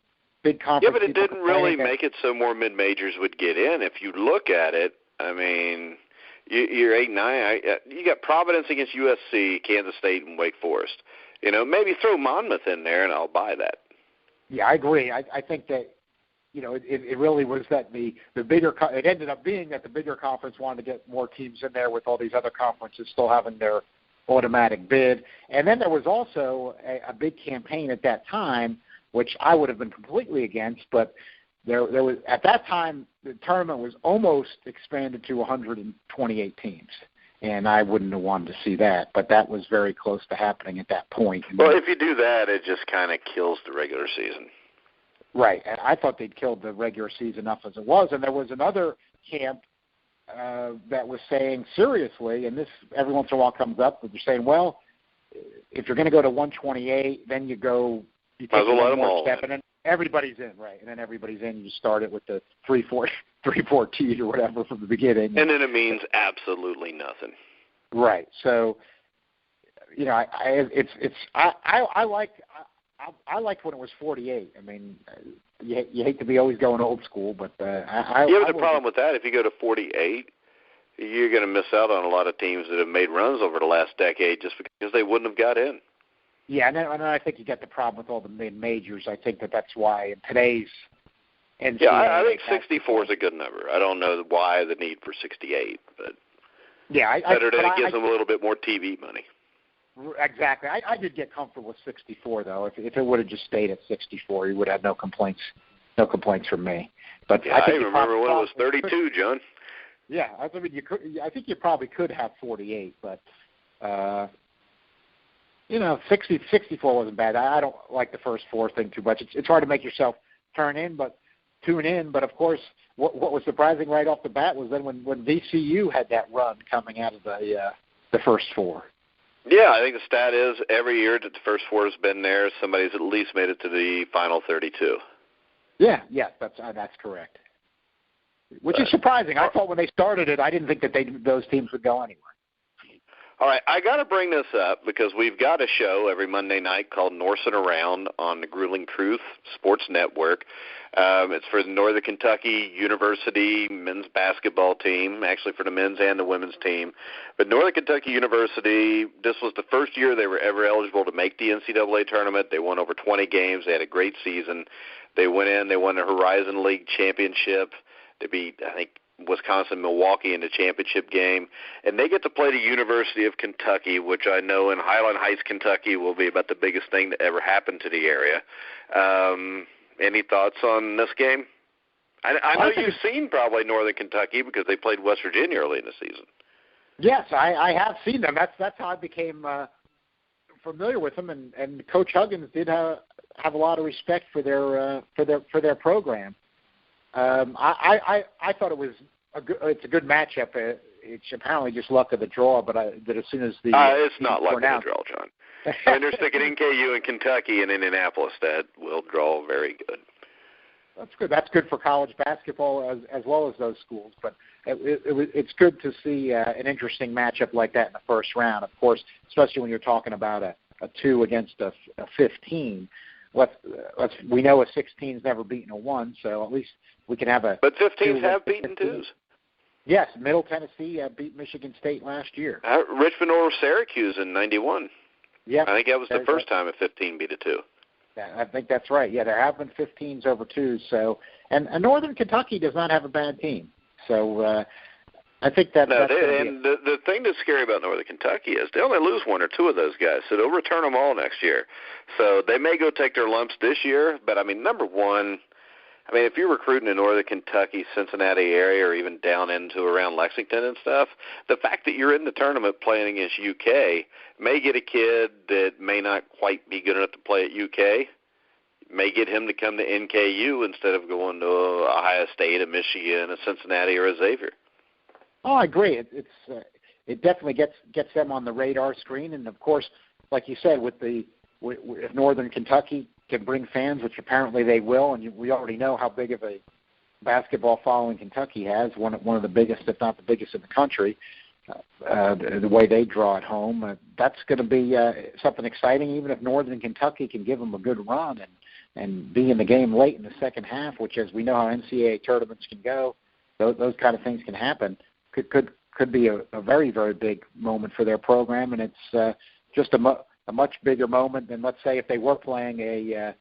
big conferences. Yeah, but it didn't really make it so more mid-majors would get in. If you look at it, you're 8-9. You got Providence against USC, Kansas State, and Wake Forest. Maybe throw Monmouth in there, and I'll buy that. Yeah, I agree. I think that, it really was that the bigger – it ended up being that the bigger conference wanted to get more teams in there with all these other conferences still having their automatic bid. And then there was also a big campaign at that time, which I would have been completely against, but there was – at that time, the tournament was almost expanded to 128 teams. And I wouldn't have wanted to see that, but that was very close to happening at that point. Well, if you do that, it just kind of kills the regular season. Right. And I thought they'd killed the regular season enough as it was. And there was another camp that was saying seriously, and this every once in a while comes up, but they're saying, well, if you're going to go to 128, then you take one more step, and then everybody's in, right? And then everybody's in. You start it with the 3-4 or whatever from the beginning. And then it means absolutely nothing. Right. So, I liked when it was 48. You hate to be always going old school, but the problem with that, if you go to 48, you're going to miss out on a lot of teams that have made runs over the last decade just because they wouldn't have got in. Yeah, and then I think you get the problem with all the mid-majors. I think that's why in today's NCAA. Yeah, I think 64 is a good number. I don't know why the need for 68, but yeah, better than it gives them a little bit more TV money. Exactly. I did get comfortable with 64, though. If it would have just stayed at 64, you would have no complaints. No complaints from me. But yeah, I remember when it was 32, John. Yeah, I mean, I think you probably could have 48, but 64 wasn't bad. I don't like the first four thing too much. It's hard to make yourself tune in, but of course, what was surprising right off the bat was then when VCU had that run coming out of the first four. Yeah, I think the stat is every year that the first four has been there, somebody's at least made it to the final 32. Yeah, that's correct. Which is surprising. I thought when they started it, I didn't think that those teams would go anywhere. All right, I got to bring this up because we've got a show every Monday night called North and Around on the Grueling Truth Sports Network. It's for the Northern Kentucky University men's basketball team, actually for the men's and the women's team. But Northern Kentucky University, this was the first year they were ever eligible to make the NCAA tournament. They won over 20 games. They had a great season. They went in. They won the Horizon League championship. They beat, I think, Wisconsin, Milwaukee in the championship game. And they get to play the University of Kentucky, which I know in Highland Heights, Kentucky will be about the biggest thing that ever happened to the area. Any thoughts on this game? I know you've seen probably Northern Kentucky because they played West Virginia early in the season. Yes, I have seen them. That's how I became familiar with them. And Coach Huggins did have a lot of respect for their program. I thought it's a good matchup. It's apparently just luck of the draw, but that as soon as it's not luck of the draw, John. I mean, they're sticking NKU and Kentucky and Indianapolis that will draw very good. That's good for college basketball as well as those schools. But it's good to see an interesting matchup like that in the first round. Of course, especially when you're talking about a 2 against a 15. We know a 16's never beaten a 1, so at least we can have a. But 15s have beaten 2s. Yes, Middle Tennessee beat Michigan State last year. Richmond or Syracuse in '91. Yeah, I think that was the first time a 15 beat a 2. I think that's right. Yeah, there have been 15s over 2s. So, and Northern Kentucky does not have a bad team. So I think that. No, the thing that's scary about Northern Kentucky is they only lose 1 or 2 of those guys, so they'll return them all next year. So they may go take their lumps this year, but I mean, number one, I mean, if you're recruiting in Northern Kentucky, Cincinnati area, or even down into around Lexington and stuff, the fact that you're in the tournament playing against UK may get a kid that may not quite be good enough to play at UK, may get him to come to NKU instead of going to Ohio State, a Michigan, a Cincinnati, or a Xavier. Oh, I agree. It definitely gets them on the radar screen, and of course, like you said, if Northern Kentucky can bring fans, which apparently they will, and we already know how big of a basketball following Kentucky has, one of the biggest, if not the biggest in the country. The way they draw at home, that's going to be something exciting. Even if Northern Kentucky can give them a good run and be in the game late in the second half, which, as we know how NCAA tournaments can go, those kind of things can happen. Could be a very, very big moment for their program, and it's just a much bigger moment than, let's say, if they were playing a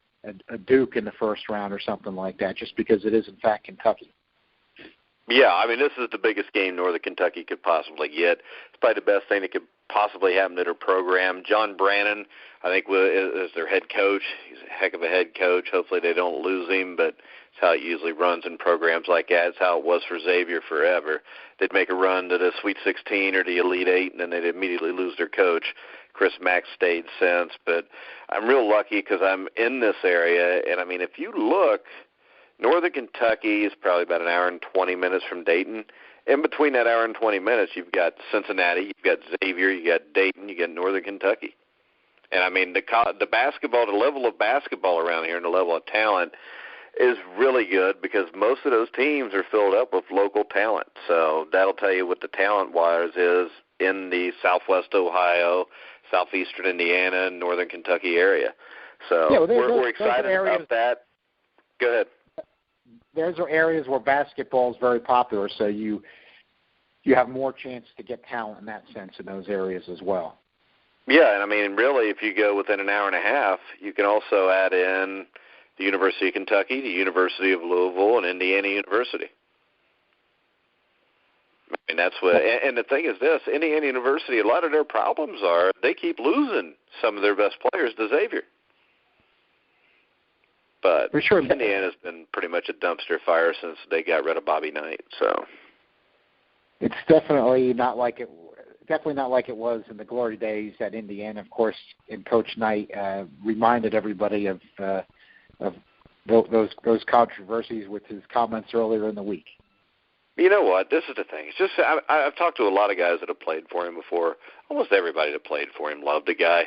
Duke in the first round or something like that, just because it is, in fact, Kentucky. Yeah, I mean, this is the biggest game Northern Kentucky could possibly get. It's probably the best thing that could possibly happen to their program. John Brannon, I think, is their head coach. He's a heck of a head coach. Hopefully they don't lose him, but it's how it usually runs in programs like that. It's how it was for Xavier forever. They'd make a run to the Sweet 16 or the Elite 8, and then they'd immediately lose their coach. Chris Mack stayed since, but I'm real lucky because I'm in this area, and I mean, if you look, Northern Kentucky is probably about an hour and 20 minutes from Dayton. In between that hour and 20 minutes, you've got Cincinnati, you've got Xavier, you got Dayton, you got Northern Kentucky. And I mean, the basketball, the level of basketball around here and the level of talent is really good because most of those teams are filled up with local talent. So that'll tell you what the talent-wise is in the Southwest Ohio, Southeastern Indiana, and Northern Kentucky area. So yeah, we're excited about that. Go ahead. Those are areas where basketball is very popular, so you have more chance to get talent in that sense in those areas as well. Yeah, and I mean, really, if you go within an hour and a half, you can also add in the University of Kentucky, the University of Louisville, and Indiana University. I mean, that's what. And the thing is this: Indiana University, a lot of their problems are they keep losing some of their best players to Xavier. But for sure, Indiana's been pretty much a dumpster fire since they got rid of Bobby Knight. So it's definitely not like it was in the glory days at Indiana. Of course, and Coach Knight reminded everybody of those controversies with his comments earlier in the week. You know what? This is the thing. It's just I've talked to a lot of guys that have played for him before. Almost everybody that played for him loved the guy.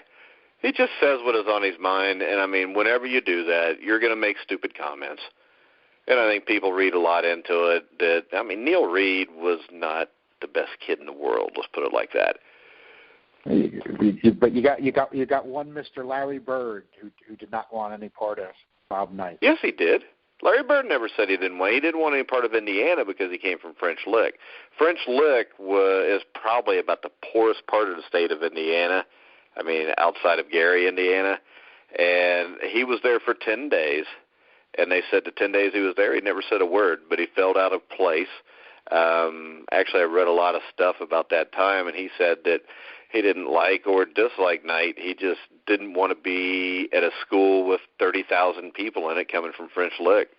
He just says what is on his mind, and, I mean, whenever you do that, you're going to make stupid comments. And I think people read a lot into it that, I mean, Neil Reed was not the best kid in the world, let's put it like that. But you got one Mr. Larry Bird who did not want any part of Bob Knight. Yes, he did. Larry Bird never said he didn't want. He didn't want any part of Indiana because he came from French Lick. French Lick is probably about the poorest part of the state of Indiana. I mean, outside of Gary, Indiana. And he was there for 10 days. And they said the 10 days he was there, he never said a word, but he felt out of place. Actually, I read a lot of stuff about that time, and he said that he didn't like or dislike Knight. He just didn't want to be at a school with 30,000 people in it coming from French Lick.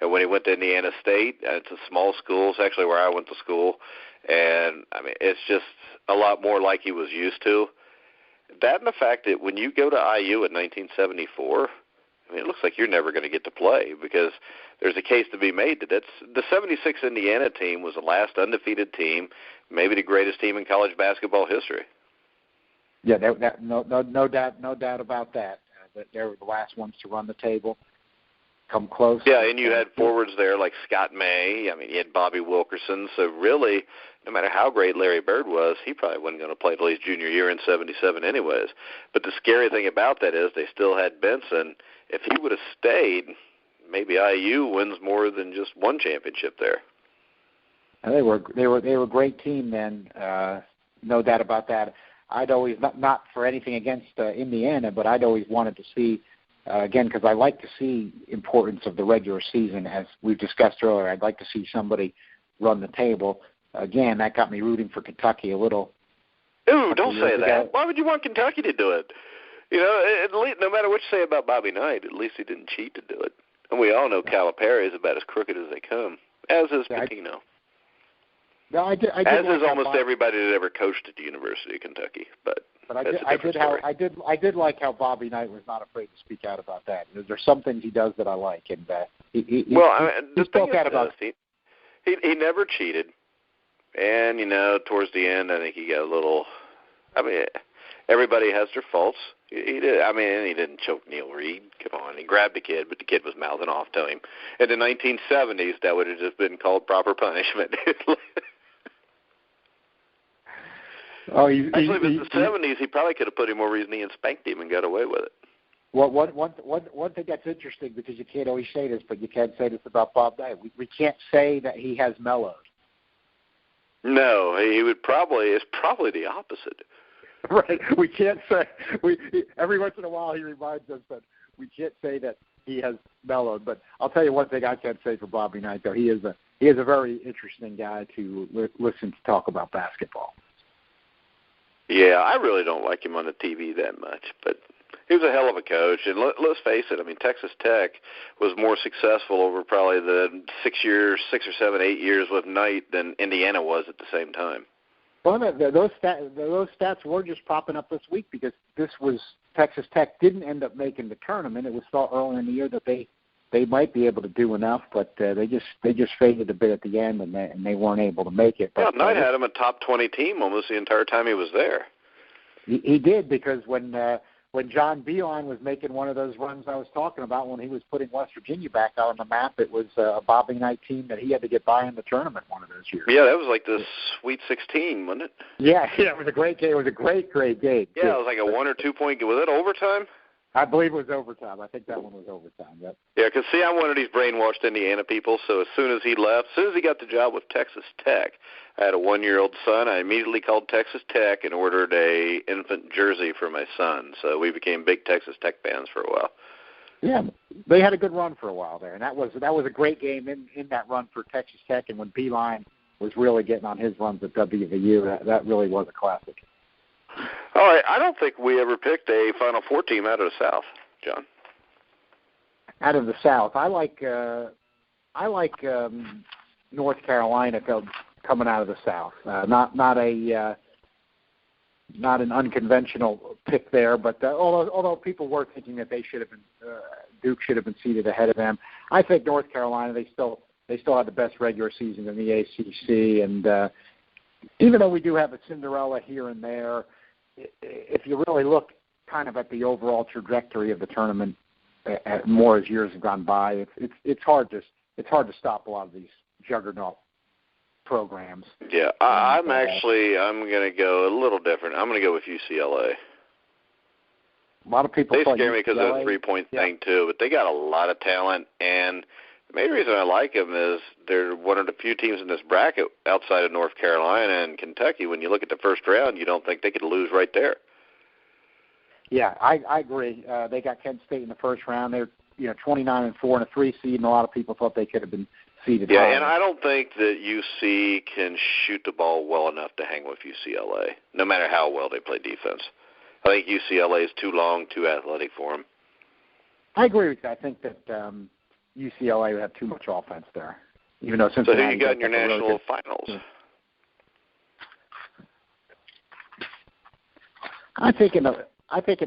And when he went to Indiana State, it's a small school. It's actually where I went to school. And, I mean, it's just a lot more like he was used to. That and the fact that when you go to IU in 1974, I mean, it looks like you're never going to get to play because there's a case to be made that the 76 Indiana team was the last undefeated team, maybe the greatest team in college basketball history. Yeah, no doubt about that. That they were the last ones to run the table, come close. Yeah, and you had forwards there like Scott May. I mean, you had Bobby Wilkerson. So really, no matter how great Larry Bird was, he probably wasn't going to play till his junior year in 77 anyways. But the scary thing about that is they still had Benson. If he would have stayed, maybe IU wins more than just one championship there. And they were a great team then, no doubt about that. I'd always, not for anything against Indiana, but I'd always wanted to see, again, because I like to see importance of the regular season, as we've discussed earlier. I'd like to see somebody run the table. Again, that got me rooting for Kentucky a little. Ooh, don't say that. Why would you want Kentucky to do it? You know, at least, no matter what you say about Bobby Knight, at least he didn't cheat to do it. And we all know Calipari is about as crooked as they come, as is Pitino. As is almost everybody that ever coached at the University of Kentucky. But I did like how Bobby Knight was not afraid to speak out about that. There's some things he does that I like, and he spoke out about it. He never cheated, and you know, towards the end, I think he got a little. I mean, everybody has their faults. He did. I mean, he didn't choke Neil Reed. Come on, he grabbed the kid, but the kid was mouthing off to him. In the 1970s, that would have just been called proper punishment. Actually, in the 70s, he probably could have put him over his knee and spanked him and got away with it. Well, one thing that's interesting, because you can't always say this, but you can say this about Bob Knight. We can't say that he has mellowed. No, he would probably. It's probably the opposite. Right. We can't say. Every once in a while, he reminds us that we can't say that he has mellowed. But I'll tell you one thing I can say for Bobby Knight, though. He is a very interesting guy to listen to talk about basketball. Yeah, I really don't like him on the TV that much, but he was a hell of a coach. And let's face it, I mean, Texas Tech was more successful over probably the 6 or 7, 8 years with Knight than Indiana was at the same time. Well, those stats were just popping up this week because Texas Tech didn't end up making the tournament. It was thought earlier in the year that they might be able to do enough, but they just faded a bit at the end, and they weren't able to make it. But, Knight had him a top 20 team almost the entire time he was there. He did, because when John Beilein was making one of those runs I was talking about, when he was putting West Virginia back out on the map, it was a Bobby Knight team that he had to get by in the tournament one of those years. Yeah, that was like the Sweet 16, wasn't it? Yeah, it was a great game. It was a great game. Yeah, it was like a 1 or 2 point game. Was it overtime? I believe it was overtime. I think that one was overtime. Yep. Yeah, because, see, I'm one of these brainwashed Indiana people, so as soon as he got the job with Texas Tech, I had a 1-year-old son. I immediately called Texas Tech and ordered a infant jersey for my son, so we became big Texas Tech fans for a while. Yeah, they had a good run for a while there, and that was a great game in that run for Texas Tech. And when Beeline was really getting on his runs at WVU, that really was a classic. All right, I don't think we ever picked a Final Four team out of the South, John. Out of the South, I like North Carolina coming out of the South. Not an unconventional pick there, but although people were thinking that Duke should have been seated ahead of them, I think North Carolina they still had the best regular season in the ACC, and even though we do have a Cinderella here and there, if you really look kind of at the overall trajectory of the tournament, more as years have gone by, it's hard to stop a lot of these juggernaut programs. Yeah, I'm going to go a little different. I'm going to go with UCLA. A lot of people scare me because of the 3-point thing too, but they got a lot of talent, and the main reason I like them is they're one of the few teams in this bracket outside of North Carolina and Kentucky. When you look at the first round, you don't think they could lose right there. Yeah, I agree. They got Kent State in the first round. They're 29-4 and a 3 seed, and a lot of people thought they could have been seeded higher. Yeah, and I don't think that UC can shoot the ball well enough to hang with UCLA, no matter how well they play defense. I think UCLA is too long, too athletic for them. I agree with you. I think that UCLA would have too much offense there, even though Cincinnati. So who you got in your national finals? Yeah. I think in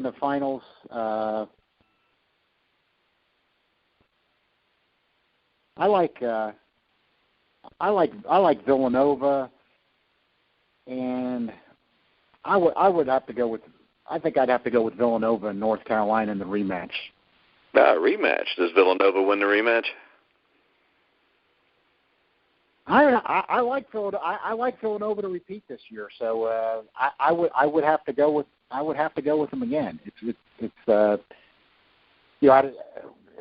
the finals, I like Villanova, and I would have to go with. I think I'd have to go with Villanova and North Carolina in the rematch. Rematch. Does Villanova win the rematch? I like Villanova. I like Villanova to repeat this year. So I would have to go with them again. It's in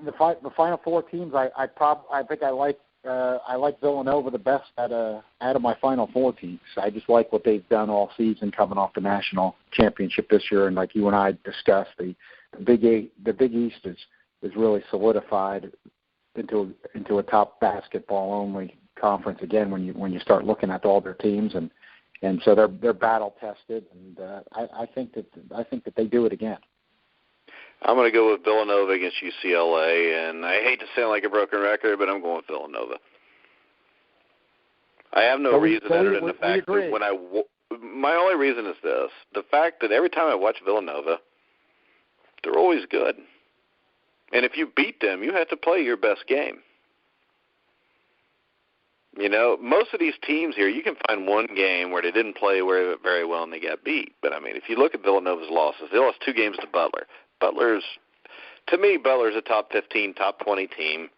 the Final Four teams. I think I like Villanova the best out of my Final Four teams. I just like what they've done all season, coming off the national championship this year, and like you and I discussed, the Big East is really solidified into a top basketball only conference again when you start looking at all their teams, and so they're battle tested, and I think that they do it again. I'm going to go with Villanova against UCLA, and I hate to sound like a broken record, but I'm going with Villanova. I have no reason other than the fact that my only reason is this: the fact that every time I watch Villanova, they're always good, and if you beat them, you have to play your best game. Most of these teams here, you can find one game where they didn't play very well and they got beat. But, I mean, if you look at Villanova's losses, they lost 2 games to Butler. Butler's a top 15, top 20 team,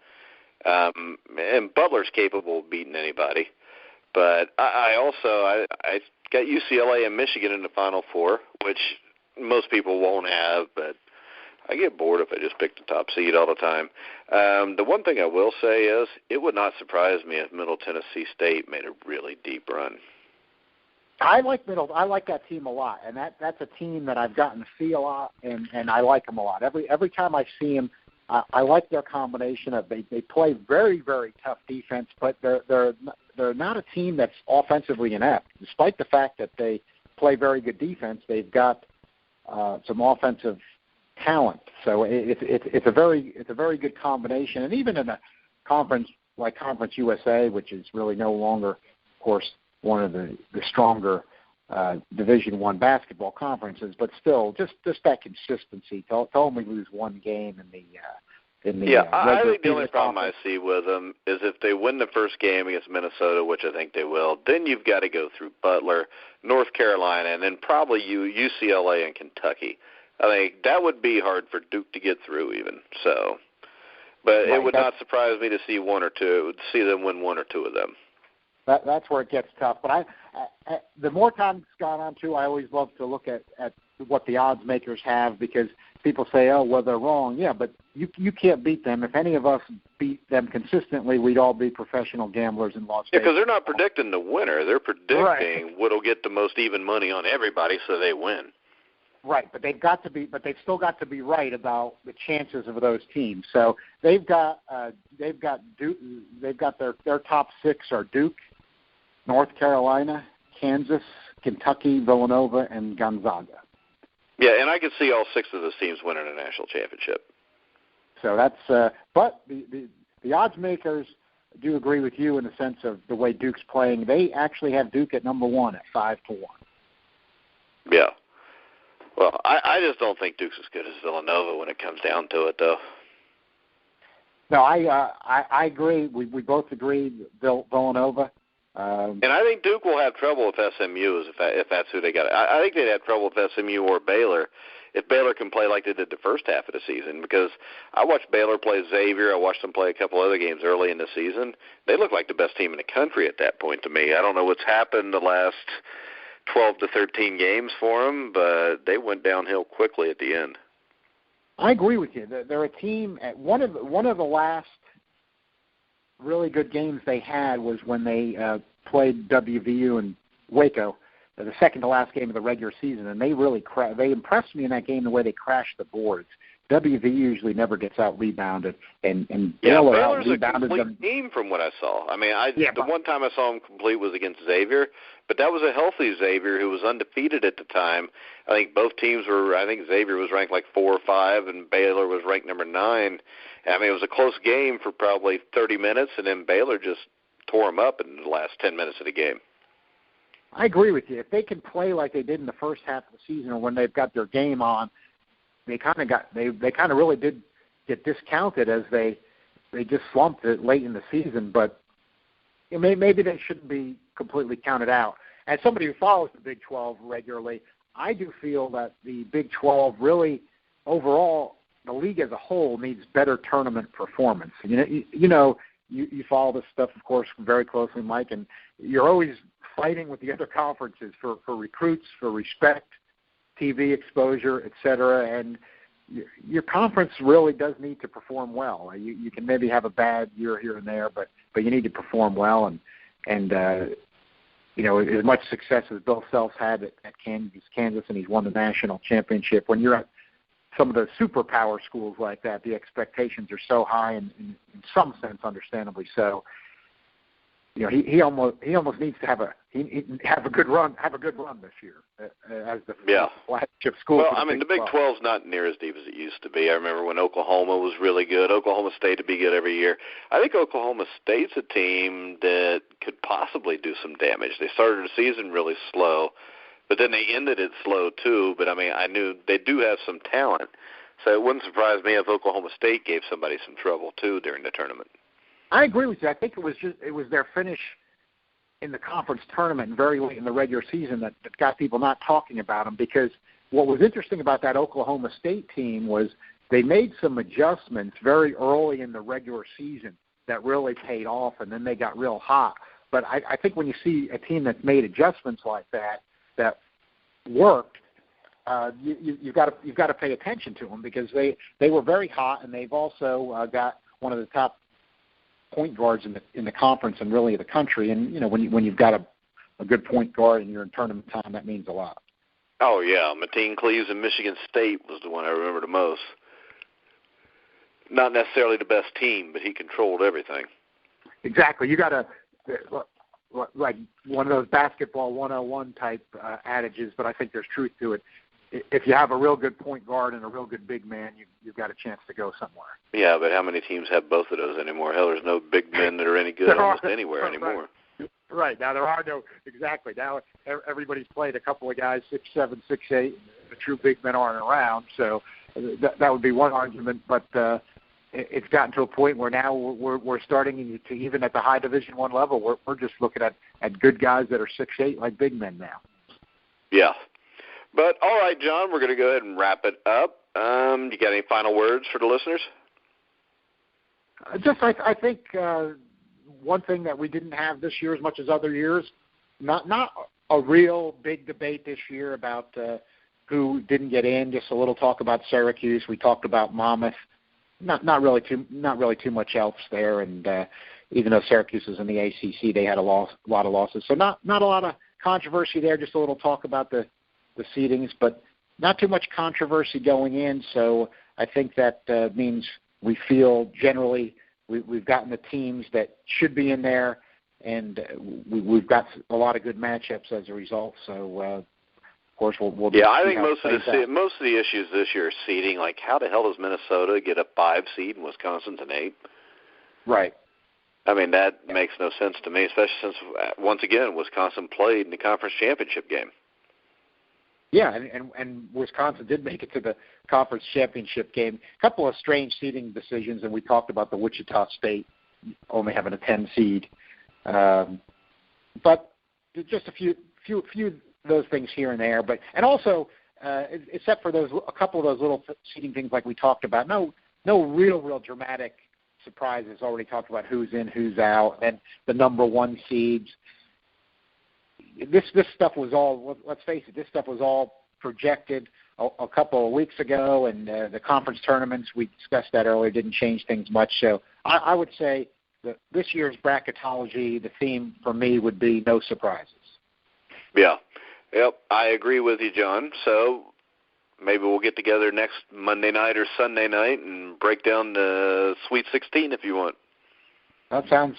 and Butler's capable of beating anybody. But I got UCLA and Michigan in the Final Four, which most people won't have, but I get bored if I just pick the top seed all the time. The one thing I will say is it would not surprise me if Middle Tennessee State made a really deep run. I like that team a lot, and that's a team that I've gotten to see a lot, and I like them a lot. Every time I see them, I like their combination of they play very, very tough defense, but they're not a team that's offensively inept. Despite the fact that they play very good defense, they've got some offensive talent. So it's a very good combination, and even in a conference like Conference USA, which is really no longer, of course, one of the stronger Division I basketball conferences, but still, just that consistency. Tell them we lose one game in the I think the only problem I see with them is if they win the first game against Minnesota, which I think they will, then you've got to go through Butler, North Carolina, and then probably UCLA and Kentucky. I think that would be hard for Duke to get through even. So, but it would not surprise me to see them win 1 or 2 of them. That's where it gets tough. But I the more time it's gone on too, I always love to look at what the odds makers have, because people say, oh, well, they're wrong. Yeah, but you can't beat them. If any of us beat them consistently, we'd all be professional gamblers in Las Vegas. Yeah, because they're not predicting the winner. They're predicting what'll get the most even money on everybody so they win. Right, but they've still got to be right about the chances of those teams. So they've got Duke, they've got their top 6 are Duke, North Carolina, Kansas, Kentucky, Villanova, and Gonzaga. Yeah, and I could see all 6 of those teams winning a national championship. So that's but the odds makers do agree with you in the sense of the way Duke's playing. They actually have Duke at number 1 at 5-1. Yeah. Well, I just don't think Duke's as good as Villanova when it comes down to it, though. No, I agree. We both agree Villanova. And I think Duke will have trouble with SMU if that's who they got. I think they'd have trouble with SMU or Baylor if Baylor can play like they did the first half of the season, because I watched Baylor play Xavier. I watched them play a couple other games early in the season. They look like the best team in the country at that point to me. I don't know what's happened the last 12 to 13 games for them, but they went downhill quickly at the end. I agree with you. They're a team. At one of the last really good games they had was when they played WVU in Waco, the second to last game of the regular season, and they really they impressed me in that game the way they crashed the boards. WVU usually never gets out rebounded, and Baylor Baylor's out-rebounded a them. complete team from what I saw. I mean, the one time I saw them complete was against Xavier, but that was a healthy Xavier who was undefeated at the time. I think both teams were. I think Xavier was ranked like 4 or 5, and Baylor was ranked number 9. I mean, it was a close game for probably 30 minutes, and then Baylor just tore them up in the last 10 minutes of the game. I agree with you. If they can play like they did in the first half of the season, or when they've got their game on, they kind of really did get discounted as they just slumped it late in the season. But maybe they shouldn't be completely counted out. As somebody who follows the Big 12 regularly, I do feel that the Big 12 really, overall, the league as a whole needs better tournament performance. You follow this stuff, of course, very closely, Mike, and you're always fighting with the other conferences for recruits, for respect, TV exposure, et cetera, and your conference really does need to perform well. You can maybe have a bad year here and there, but you need to perform well, and as much success as Bill Self's had at Kansas, and he's won the national championship. When you're at some of the superpower schools like that, the expectations are so high, and in some sense, understandably so. He almost needs to have a good run this year as the flagship school. Well, I mean, the Big 12's not near as deep as it used to be. I remember when Oklahoma was really good. Oklahoma State would be good every year. I think Oklahoma State's a team that could possibly do some damage. They started the season really slow, but then they ended it slow too. But I mean, I knew they do have some talent, so it wouldn't surprise me if Oklahoma State gave somebody some trouble too during the tournament. I agree with you. I think it was their finish in the conference tournament very late in the regular season that got people not talking about them, because what was interesting about that Oklahoma State team was they made some adjustments very early in the regular season that really paid off, and then they got real hot. But I think when you see a team that's made adjustments like that worked, you've got to pay attention to them, because they were very hot, and they've also got one of the top point guards in the conference and really the country. And when you've got a good point guard and you're in tournament time, that means a lot. Oh yeah, Mateen Cleaves in Michigan State was the one I remember the most. Not necessarily the best team, but he controlled everything. Exactly. You got to like one of those basketball 101 type adages, but I think there's truth to it. If you have a real good point guard and a real good big man, you've got a chance to go somewhere. Yeah, but how many teams have both of those anymore? Hell, there's no big men that are any good almost anywhere anymore. Right. Now there are no, exactly. Now everybody's played a couple of guys 6'7", 6'8". The true big men aren't around, so that would be one argument. But it's gotten to a point where now we're starting to, even at the high Division I level, we're just looking at good guys that are 6'8", like big men now. Yeah. But, all right, John, we're going to go ahead and wrap it up. You got any final words for the listeners? I think one thing that we didn't have this year as much as other years, not a real big debate this year about who didn't get in, just a little talk about Syracuse. We talked about Monmouth. Not really too much else there. And even though Syracuse is in the ACC, they had a lot of losses. So not a lot of controversy there, just a little talk about the seedings, but not too much controversy going in, so I think that means we feel generally we've gotten the teams that should be in there, and we've got a lot of good matchups as a result. So, of course, we'll yeah, I think most of the issues this year are seeding. Like, how the hell does Minnesota get a 5 seed and Wisconsin's an 8? Right. I mean, that makes no sense to me, especially since, once again, Wisconsin played in the conference championship game. Yeah, and Wisconsin did make it to the conference championship game. A couple of strange seeding decisions, and we talked about the Wichita State only having a 10 seed. But just a few of those things here and there. But and also, except for a couple of those little seeding things like we talked about, no real dramatic surprises. Already talked about who's in, who's out, and the number 1 seeds. This stuff was all, let's face it, this stuff was all projected a couple of weeks ago, and the conference tournaments, we discussed that earlier, didn't change things much. So I would say that this year's bracketology, the theme for me would be no surprises. Yeah. Yep, I agree with you, John. So maybe we'll get together next Monday night or Sunday night and break down the Sweet 16 if you want. That sounds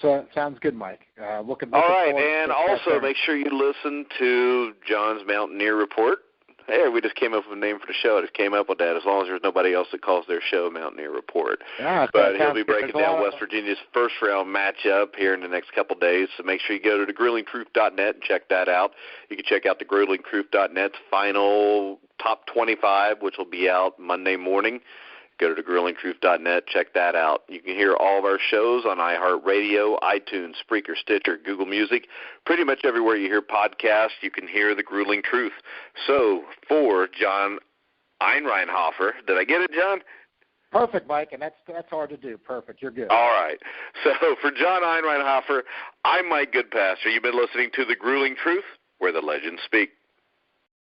good, Mike. Looking all right, and also make sure you listen to John's Mountaineer Report. Hey, we just came up with a name for the show. I just came up with that, as long as there's nobody else that calls their show Mountaineer Report. Yeah, but he'll be breaking down West Virginia's first-round matchup here in the next couple of days, so make sure you go to thegruelingtruth.net and check that out. You can check out thegruelingtruth.net's final top 25, which will be out Monday morning. Go to thegruelingtruth.net, check that out. You can hear all of our shows on iHeartRadio, iTunes, Spreaker, Stitcher, Google Music. Pretty much everywhere you hear podcasts, you can hear The Grueling Truth. So, for John Einreinhofer, did I get it, John? Perfect, Mike, and that's hard to do. Perfect, you're good. All right. So, for John Einreinhofer, I'm Mike Goodpaster. You've been listening to The Grueling Truth, where the legends speak.